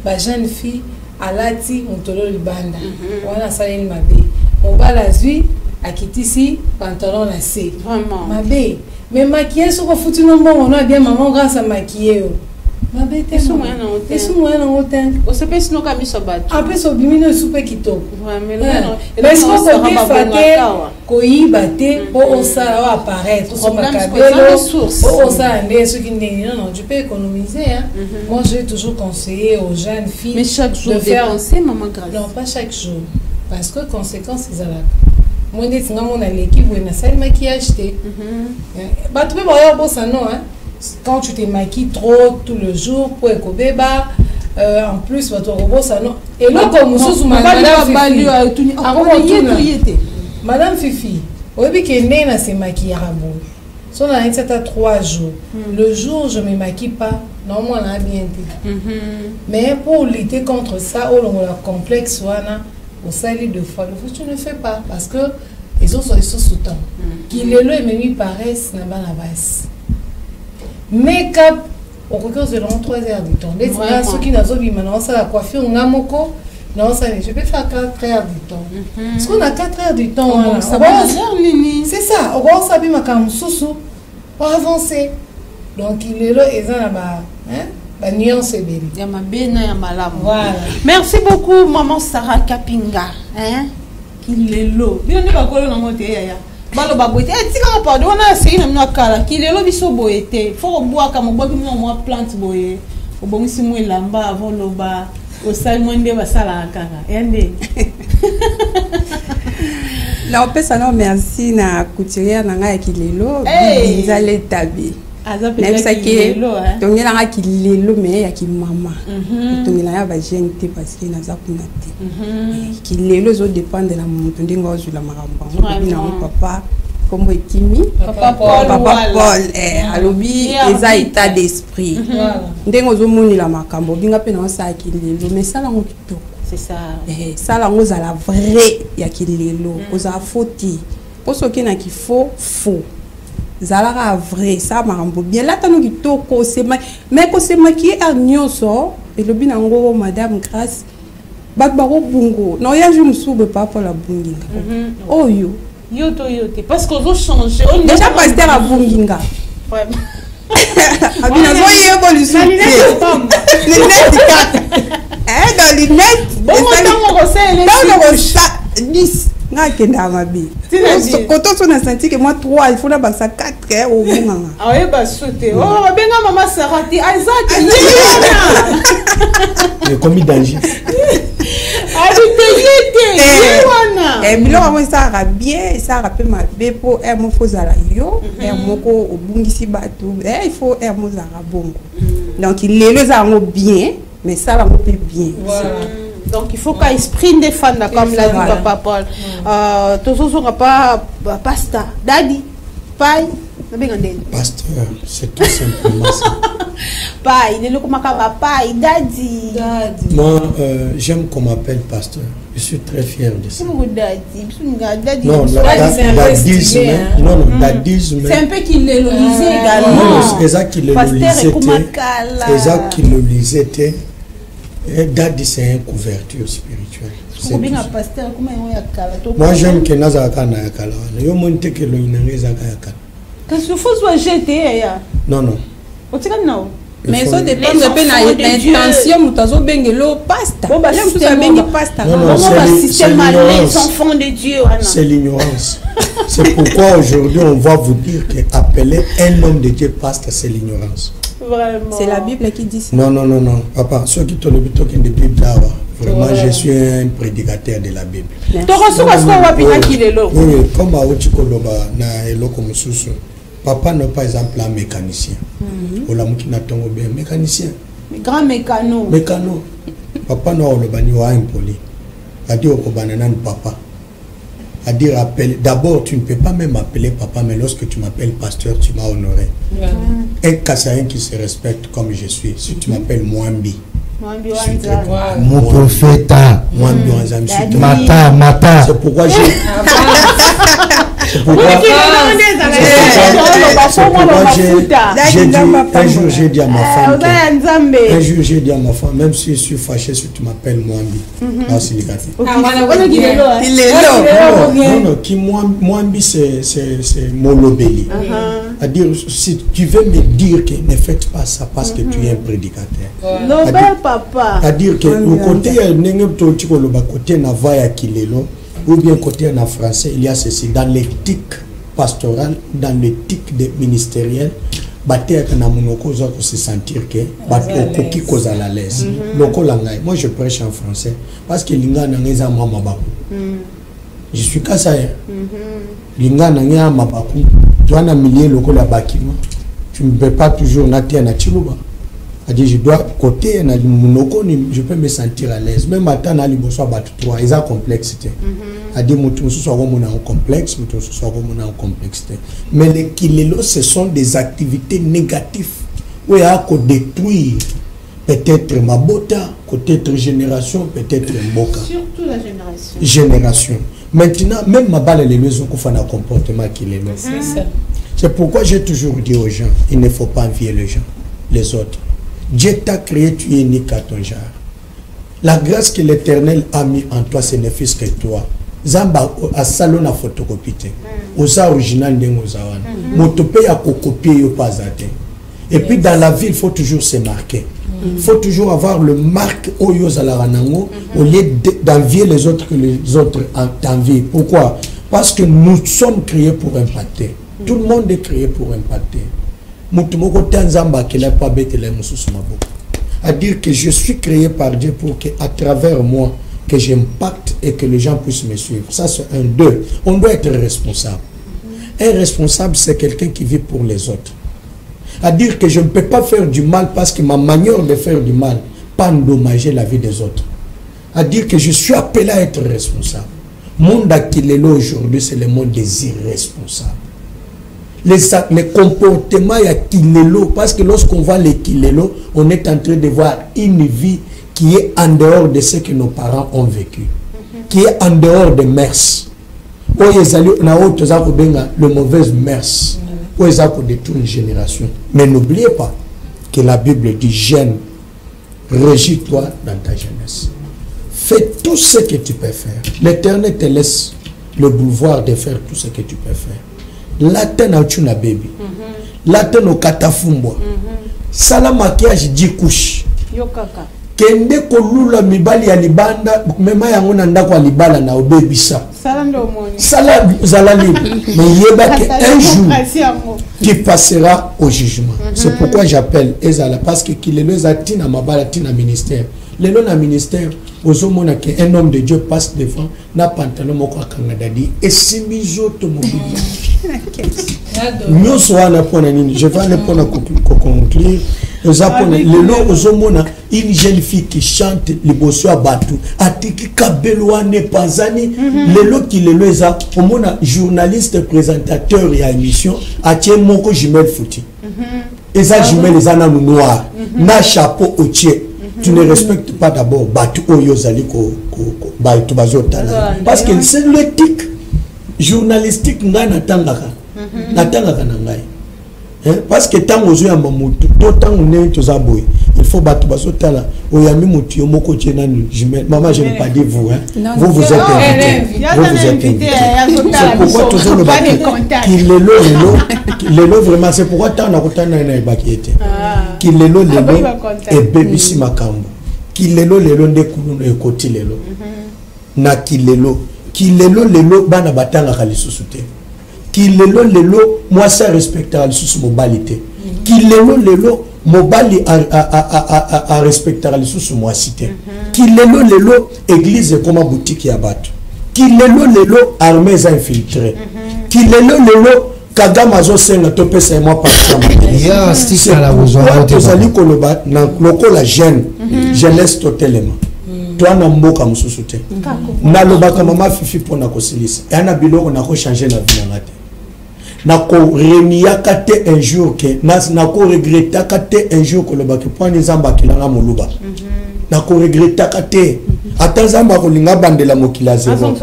ba jeune fille alati mutolo libanda wana sale mabe mobala zui akitisi pantalon na C vraiment mabe mais maquiller so ko futu no bon on a bien maman grâce à maquiller mabe te so moyen na hotel o se pesi no kami so bat après so bimino soupe kitoko vraiment mais ce qu'on peut faire ko yibate po o sala wa apparaître so makabelo po o sala ndé ce qui non tu peux économiser hein moi j'ai toujours conseillé aux jeunes filles mais chaque jour de dépenser maman grâce non pas chaque jour parce que conséquences ils ont moi dit nga mon l'équipe ou na salle maquillage té bah tu peux voir bon ça non hein quand tu te maquilles trop tout le jour pour ekobeba en plus votre robot ça non et là comme sous madame Fifi oyebi ke nena se maquiller à bon so na à 3 jours le jour je me maquille pas non moi na bien mais pour lutter contre ça au long la complexe wana au sali de fois le faut tu ne fais pas parce que ils ont sous temps qu'il est là et même paraissent na bana base make-up au cours de 3 heures du temps les ceux qui n'ont pas maintenant ça la coiffure ngamoko non ça je peux faire 4 heures du temps parce qu'on a 4 heures du temps c'est ça on va savoir ma cam sousou pour avancer donc il est là et ça là-bas bah nuance est belle ya mabena ya malamu voilà merci beaucoup maman Sarah Kapinga hein kilelo bino nde bakolo nango te yaya baloba boye te etikanga pardon wana asei na mino akala kilelo biso boye te fo kobwaka mobwaki mino mwa plante boye obongisi mwa elamba avant loba osali mwa nde basalaka kaka ya nde na opesa no merci na couturière na ngai ya kilelo binzale tabi nayebisaki tongelanga kilelo me ya kimama tongela ya bagene te parce que naza kuna te kilelo ezodépendre na moto ndenge ozwila makambo yango binango papa kombo ekimi papa Paul alobi eza état d'esprit ndenge ozomonela makambo binga mpe na osala kilelo mais salango kitoko c'est ça salango ozala vrai ya kilelo ozala faux te mpo soki na kifo faux zalaka vrai ça makambo bien là tano kitoko mais kosemaki a nyonso elobi nango madame Grâce bato bakobungo na oya ju mosusu papa la bunginga oyo yo te parce que ozo changer déjà pasteur abunginga abina zo yebo lisusu dans lunette bon tango kosele 10 ngakenda mabe koto so na senti que moi 3 il faut na basa 4 au monganga aye basote benga mama Sarati Isaac le commis danger biloko yango esaka bien esaka mpe mabe mpo aire moko ozala yo aire moko obungisi bato il faut aire moko ozalaka bongo donc lelo eza yango bien mais esala yango mpe bien. Donc il faut qu'un esprit des fans comme l'a dit Papa Paul. Tous ceux qui pas pasta, daddy, paille, pasteur, c'est tout simplement ça. Paille, il est le comme paille, daddy. Moi, j'aime qu'on m'appelle pasteur. Je suis très fier de ça. Daddy. Non, dadisme. Non, dadisme. C'est un peu qu'il le lisait également. Non, c'est ça qu'il le lisait. C'est ça qu'il le lisait. Daddy, c'est une couverture spirituelle. Moi, j'aime que nous avons yakala. Yo monte que le inangeza yakala. Qu'est-ce que faut soit jeter Non non. Mais ça dépend de l'intention mutazo bengelo pasta. Bon bah tout ça bengi pasta. Non, c'est les enfants de Dieu. C'est l'ignorance. C'est pourquoi aujourd'hui on va vous dire que appeler un homme de Dieu pasta, c'est l'ignorance. C'est la Bible qui dit ça. Non, papa, ceux qui t'ont le but de Bible là, vraiment, je suis un prédicateur de la Bible. Oui, comme à Ochikoloba, na eloko mususu. Papa n'est pas exemple un mécanicien. Olamukina tongo bien mécanicien. Grand mécano. Mécano. Papa n'a le bani wa impoli. A dit au banana papa. À dire appelle. D'abord, tu ne peux pas même appeler papa, mais lorsque tu m'appelles pasteur, tu m'as honoré. Un Kassaïen qui se respecte comme je suis. Si tu m'appelles Mwambi, mon prophète, Mwambi Mata. C'est pourquoi j'ai. Un jour j'ai dit à ma femme, même si je suis fâché, si tu m'appelles Mwambi, Mwambi c'est Molobeli. C'est-à-dire, si tu veux me dire que ne faites pas ça parce que tu es un prédicateur. C'est-à-dire que le côté côté Navaya Kilelo, ou bien côté en français, il y a ceci dans l'éthique pastorale, dans l'éthique ministérielle. Se sentir que à la l'aise. Moi je prêche en français parce que linga nangeza mama je suis kasaïen. Linga nangeza mabaku. Tu as un millier loko la bakima. Tu ne peux pas toujours nater na chiluba. Je dois côté je peux me sentir à l'aise. Même matin na liboso batu 3 ils ont complexité. Complexe, complexité. Mais les kilelo, ce sont des activités négatives où il y a détruire peut-être ma bota, peut-être génération, peut-être mboka. Surtout la génération. Maintenant, même ma balle les maisons qu'on fait un comportement kilelo. C'est pourquoi j'ai toujours dit aux gens, il ne faut pas envier les gens, les autres. Dieu t'a créé, tu es unique à ton genre. La grâce que l'Éternel a mis en toi, ce n'est fils que toi. Zamba a salon à photocopie. Osa original n'engozawan. Motope a copier yo pas atteint. Et puis dans la vie, il faut toujours se marquer. Il faut toujours avoir le marque Oyo Zalaranango au lieu d'envier les autres que les autres t'envient. Pourquoi? Parce que nous sommes créés pour impacter. Tout le monde est créé pour impacter. À dire que je suis créé par Dieu pour qu'à travers moi, que j'impacte et que les gens puissent me suivre. Ça, c'est un. Deux. On doit être responsable. Un responsable, c'est quelqu'un qui vit pour les autres. À dire que je ne peux pas faire du mal parce que ma manière de faire du mal, pas endommager la vie des autres. À dire que je suis appelé à être responsable. Le monde qu'il est là aujourd'hui, c'est le monde des irresponsables. Les comportements, il y a Kilelo, parce que lorsqu'on voit les Kilelo, on est en train de voir une vie qui est en dehors de ce que nos parents ont vécu, qui est en dehors des mœurs. Le mauvais mœurs, pour détruire une génération. Mais n'oubliez pas que la Bible dit jeune, régis-toi dans ta jeunesse. Fais tout ce que tu peux faire. L'Éternel te laisse le pouvoir de faire tout ce que tu peux faire. Latin au tuna baby. Latin au katafumbo. Sala maquillage dikouche. Yokaka. Kende kolula mibali ya libanda mema yango na ndako ya libala na obebisa. Sala ndo moni. Sala zala libre. Mais yeba que un jour tu passeras au jugement. C'est pourquoi j'appelle Ezala parce que Kilelo Ezatina mabala tina ministère. Le nom ministère, osomona que un homme de Dieu passe devant na pantalon moko akangadi et simizo automobile. Nous soyons pour nini. Je vais aller pour conclure. Le nom osomona une jeune fille qui chante les bosso à Batou. Atiki Kabelouane Pazani. Le lot qui le leza. Omona journaliste présentateur et à émission. Atie moko jumelle fouti. Eza jumelle les ana noir. Na chapeau au tiers. Tu ne respectes pas d'abord Batu Oyozali parce que c'est l'éthique journalistique ngana tangaka natangaka nangai parce que tant aux yeux à mamutu tant on est tous aboy il faut Batu bazotala oyami mutu yomoko tchenani maman je n'ai pas dit vous vous êtes invité vous êtes invité c'est pourquoi toujours le Batu qui le lo vraiment c'est pourquoi tant na kotana na bakiete Kilelo lelo et bebisi makambo Kilelo lelo ndekulu ekoti lelo na Kilelo lelo bana batanga kalisusu te Kilelo lelo moi ça respectera lisusu mobilité Kilelo lelo mobali a respectera lisusu moi cité Kilelo lelo église comme boutique ya bato Kilelo lelo armée za infiltré Kilelo lelo Kagama zo senga to pesa et moi par exemple. Ya stick à la besoin. Tozali koloba na lokola jeune jeunesse totelema. Toi na mboka mususu te. Na lobaka mama fifi pona kosilisa. Yana biloko na ko changer la vie na ngate. Na ko reniaka te un jour que na ko regrettaka te un jour kolobaki point nzamba kilanga moluba. Na ko regrettaka te. Ata nzamba kolinga bandela mokila zero.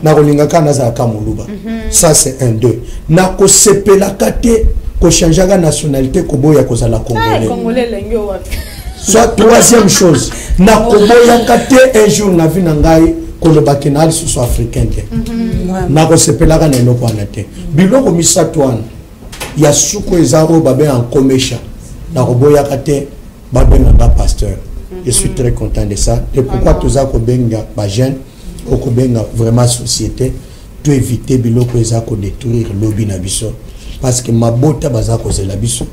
Na kolinga kana za kamoluba. Ça c'est un deux. Na ko sepela kate ko changer la nationalité ko boya ko za la congolais. Soit troisième chose. Na ko boya kate un jour na vi na ngai ko le bakenal sous africain. Na ko sepela kana no ko anate. Biloko misatwana. Ya suko ezaro babe en commerce. Na ko boya kate babe na pasteur. Je suis très content de ça. Et pourquoi tout ça ko benga ba jeune ko benga vraiment société to éviter biloko ezako détruire lobby na biso parce que mabota bazako zela biso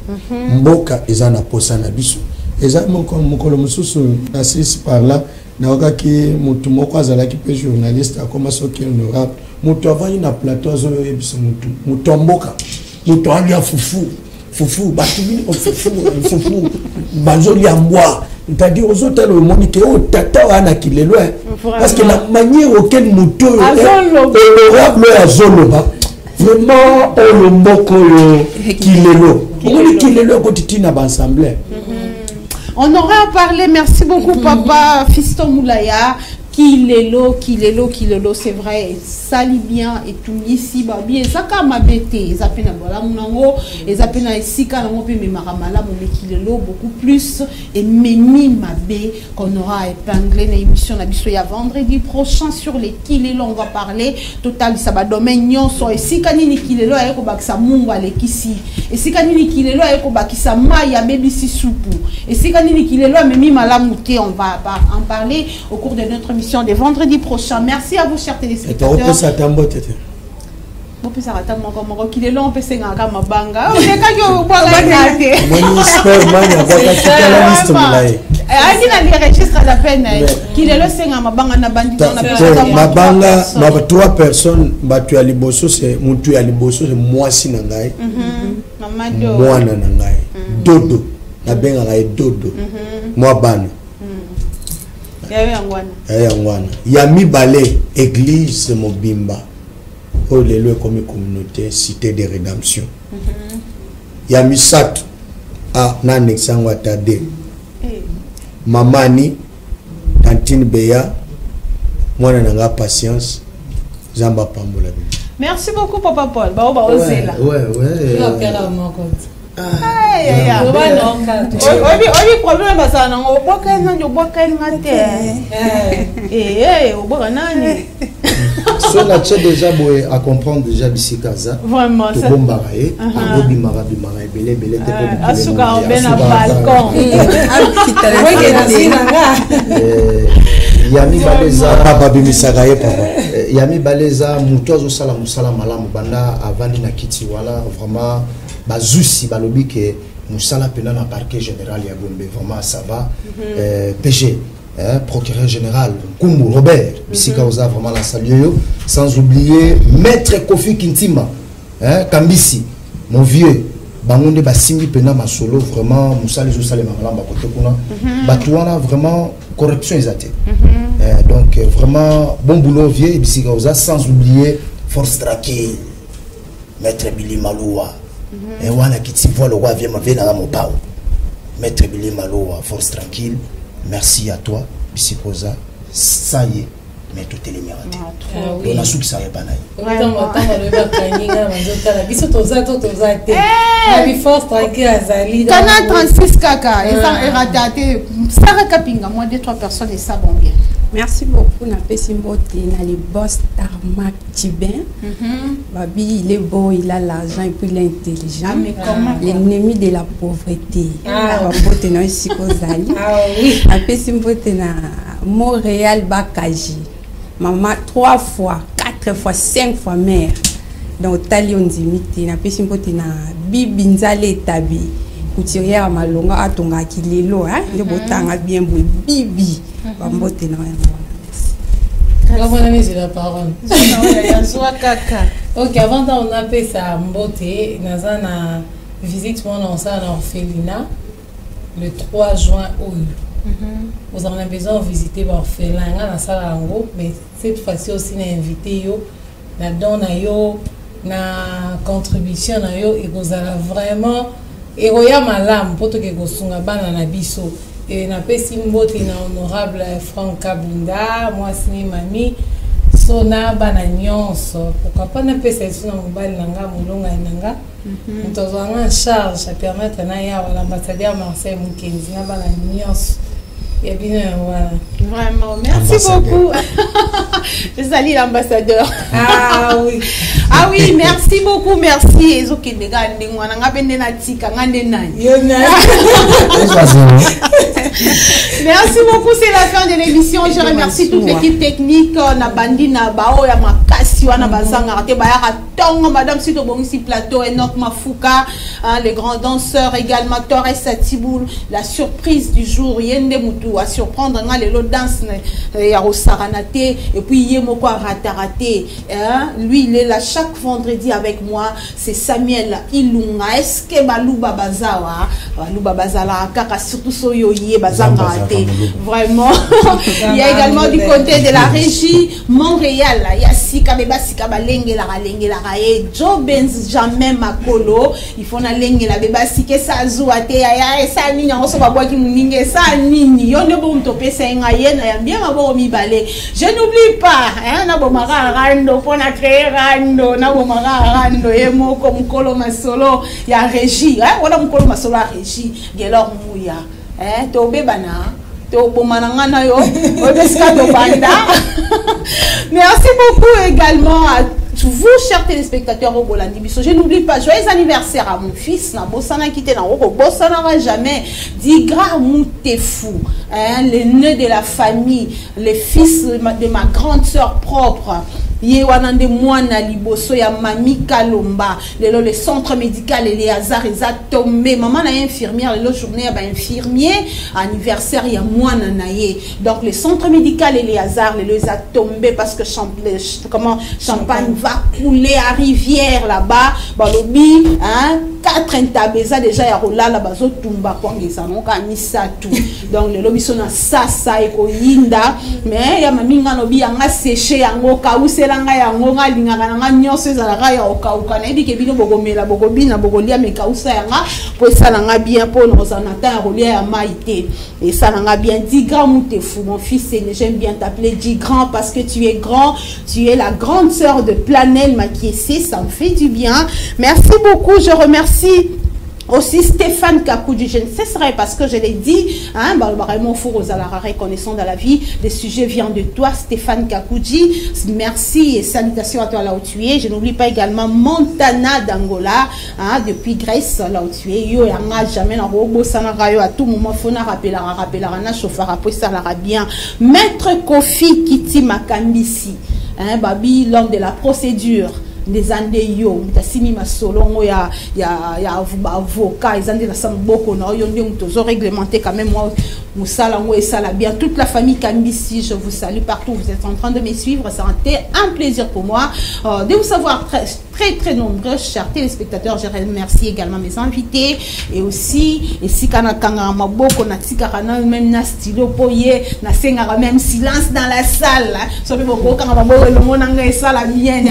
mboka ezana posa na biso eza mokolo mususu assise par là na okaki mutu moko azalaki pe journaliste akoma soki honorable mutu avani na plateau azo yebiso mutu mboka mutu alia fufu batumi fufu bazoli ambwa c'est-à-dire aux autres le monique au tata wana Kilelo parce que la manière auquel mutu honorable à Zoloba vraiment le mboko Kilelo on Kilelo côté na assemblée. On aura à parler, merci beaucoup papa Fiston Moulaya. Kilelo, c'est vrai, sali bien et tout ici, babi, et ça comme abété, ça peine à boire l'amour, et ça peine à ici quand on peut me maramala, mais Kilelo beaucoup plus et meni mabé qu'on aura épinglé l'émission d'Abissoya vendredi prochain sur les Kilelo, on va parler total ça va domaine nyonso et si kanini Kilelo et ko baksa mungu alekisi esika nini kilelo ayeko bakisa mai ya bebisi soupu esika nini kilelo amemi malamu te. On va en parler au cours de notre émission de vendredi prochain. Merci à vous chers téléspectateurs. Et ça tambo tete. Bon peut ça attendre moko kilelo on peut senga mabanga. On est ka yo boga ngate. Moi Superman ya baka kitala liste mulai. Aïe na les registres à la peine kilelo senga mabanga na bandi na mabanga ma 3 personnes batu ya liboso c'est mutu ya liboso c'est moi si na ngai. Mwana na ngai. Dodo na benga ngai dodo. Moi bana. Yangwana. Ya mibale église Mobimba. Oh lelo comme communauté cité de rédemption. Ya misat a na nexangwa tade. Mamani Tantine Beya mwana nanga patience Zamba Pambola. Merci beaucoup Papa Paul. Ba ozela. Ouais. Obi problème basa na oboka nani oboka ngate. Oboka nani. So la tche déjà à comprendre déjà Bisikaza. Vraiment ça. Tout bon baraye, Abobi Marabi Maraye belé te pour. Asuka ben na balcon. Yami baleza papa bimisagaye papa. Yami baleza mutozo sala musala malamu banda avandi na kiti wala vraiment bazusi balobi ke musala pena na parquet général ya Gombe vraiment ça va. PG procureur général Kumbu Robert Bisika oza vraiment la saluer sans oublier maître Kofi Kintima Kambisi mon vieux bangonde basimbi pena masolo vraiment musala zo sala malamba côté kuna batouana vraiment correction exacte. Donc vraiment bon boulot vieux Bisika oza sans oublier force traquée maître Billy Maloua et wana kiti voit le roi vient na mopao maître Billy Maloua force tranquille. Merci à toi, Bisikoza. Ça y est, mais tout est miraté. On a su que ça y est pas naïf. Canal 36 kaka, et ça est raté. Sarah Kapinga, moi 2-3 personnes et ça vont bien. Merci beaucoup, na Pessimbote, na les boss Tarmac Tibin. Babi, il est beau, il a l'argent et puis il est intelligent. L'ennemi de la pauvreté. Babote na Sikozali. Na Pessimbote na Montréal Bakaji. Maman 3 fois, 4 fois, 5 fois mère. Donc Talion Zimite, na Pessimbote na Bibi Nzale Tabi. Couturière Malonga Atonga Kilelo, hein? Le botanga bien beau Bibi. Bambote na la parole. Ok, avant on a fait ça Mbote, na visite mon ancien orphelinat le 3 juin vous en avez besoin de visiter l'orphelin na sala ngo, mais cette fois-ci aussi na invité yo na don na yo na contribution na yo et vous allez vraiment et roya malam poto ke ko sunga bana na biso. Et na pesi mbote na honorable Franck Kabunda, moi sini mami sona bana nyonso pourquoi pas na pesa sona mobali nanga mulonga nanga mutozo en charge ça permettre na ya l'ambassadeur Marcel Mukenzi na bana nyonso et bien voilà vraiment merci beaucoup. Je salue l'ambassadeur. Ah oui, merci beaucoup, merci. Ezoki de gande ngwana ngabende na tika ngande nani. Merci beaucoup, c'est la fin de l'émission. Je remercie toute l'équipe technique na bandi na bao ya makasi wana bazanga te bayaka tongo madame Sito Bongisi plateau Enoch Mafuka, les grands danseurs également Torres Satiboul, la surprise du jour Yende Mutu à surprendre nga les lo danse ya Rosaranate et puis Yemoko Ratarate, lui il est là chaque vendredi avec moi, c'est Samuel Ilunga. Est-ce que Balouba Bazawa Balouba Bazala kaka surtout soyo yé bazanga ate vraiment. Il y a également du côté de la régie Montréal, il y a Sika Beba Sika Balenge la rae Joe Benz jamais Makolo, il faut na lenge la Beba Sika sa zuate ya sa nini on so babwa ki muninge sa nini yonde bo mtope senga yena ya bien mabo mi balé. Je n'oublie pas na bomara rando pona créer rando na bomara rando emoko mukolo masolo ya régie wala mukolo masolo ya régie gelor muya to bebana to bomana na yo obeska to banda. Merci beaucoup également à vous, chers téléspectateurs, au Bolandi Biso, je n'oublie pas, joyeux anniversaire à mon fils, na Bossana Kité, na Roko, Bossana jamais, Digra Moutefou, l'aîné de la famille, le fils de ma grande sœur propre. Yewanande Mwana Liboso ya Mami Kalomba, le centre médical et les hasards ils a tombé. Maman na infirmière, le journée ba infirmier, anniversaire ya Mwana naye. Donc le centre médical et les hasards les a tombé parce que champagne va couler à rivière là-bas. Balobi, hein, 4 intabeza déjà ya rolala bazo tumba kwangeza noka misa tout. Donc le lobby sona sasa eko yinda, mais ya mami nganobi yanga séché yango kausela yango nga lingaka nga nyonso ezalaka ya okauka na yebi ke bino bogomela bogobina bogolia mekausa yanga po esala nga bien po nozana ta ya rolia ya maïté et ça nga bien. Dis grand Moutefou, mon fils, j'aime bien t'appeler dis grand parce que tu es grand, tu es la grande sœur de Planel Makiessé, ça me fait du bien. Merci beaucoup, je remercie aussi Stéphane Kakoudji, je ne cesserai parce que je l'ai dit, hein, mon four aux alara reconnaissant dans la vie, le sujet vient de toi, Stéphane Kakoudji. Merci et salutations à toi là où tu es. Je n'oublie pas également Montana d'Angola, hein, depuis Grèce là où tu es. Yo yanga jamais na robo sanarayo à tout moment fona rappelera na chauffeur après ça la bien. Maître Kofi Kiti Makambisi, hein, babi l'homme de la procédure. Les années yo mutasimi masolongo ya avocat ils années la samboko na yo ndé mutozo réglementé quand même moi musala ngo et ça la bien toute la famille Kambisi, je vous salue partout, vous êtes en train de me suivre, ça a été un plaisir pour moi de vous savoir très nombreux chers téléspectateurs. Je remercie également mes invités et aussi et si kana kanga maboko na tikara na même na stylo poye na senga même silence dans la salle so be boko kanga maboko longo na nga ça la bien.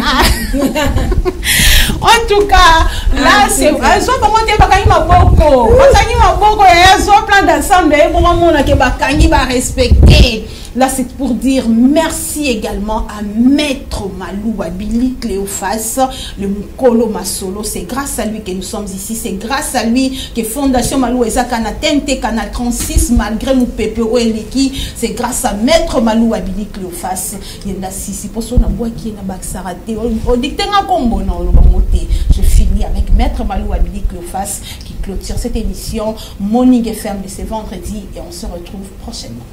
En tout cas, là, c'est soit comment tu vas gagner ma boko. Quand tu ma boko, il y a soit plein d'ensemble et pour moi, on va respecter. Là, c'est pour dire merci également à Maître Malou Abili Cléophas, le Mukolo Masolo. C'est grâce à lui que nous sommes ici. C'est grâce à lui que Fondation Malou Ezaka na TNT Canal 36, malgré nous PPO et l'équipe. C'est grâce à Maître Malou Abili Cléophas. Il y a sisi pour son aboua qui est na baksarate. On dit que un combo non le je finis avec Maître Malou Abili Cléophas qui clôture cette émission Morning FM de ce vendredi et on se retrouve prochainement.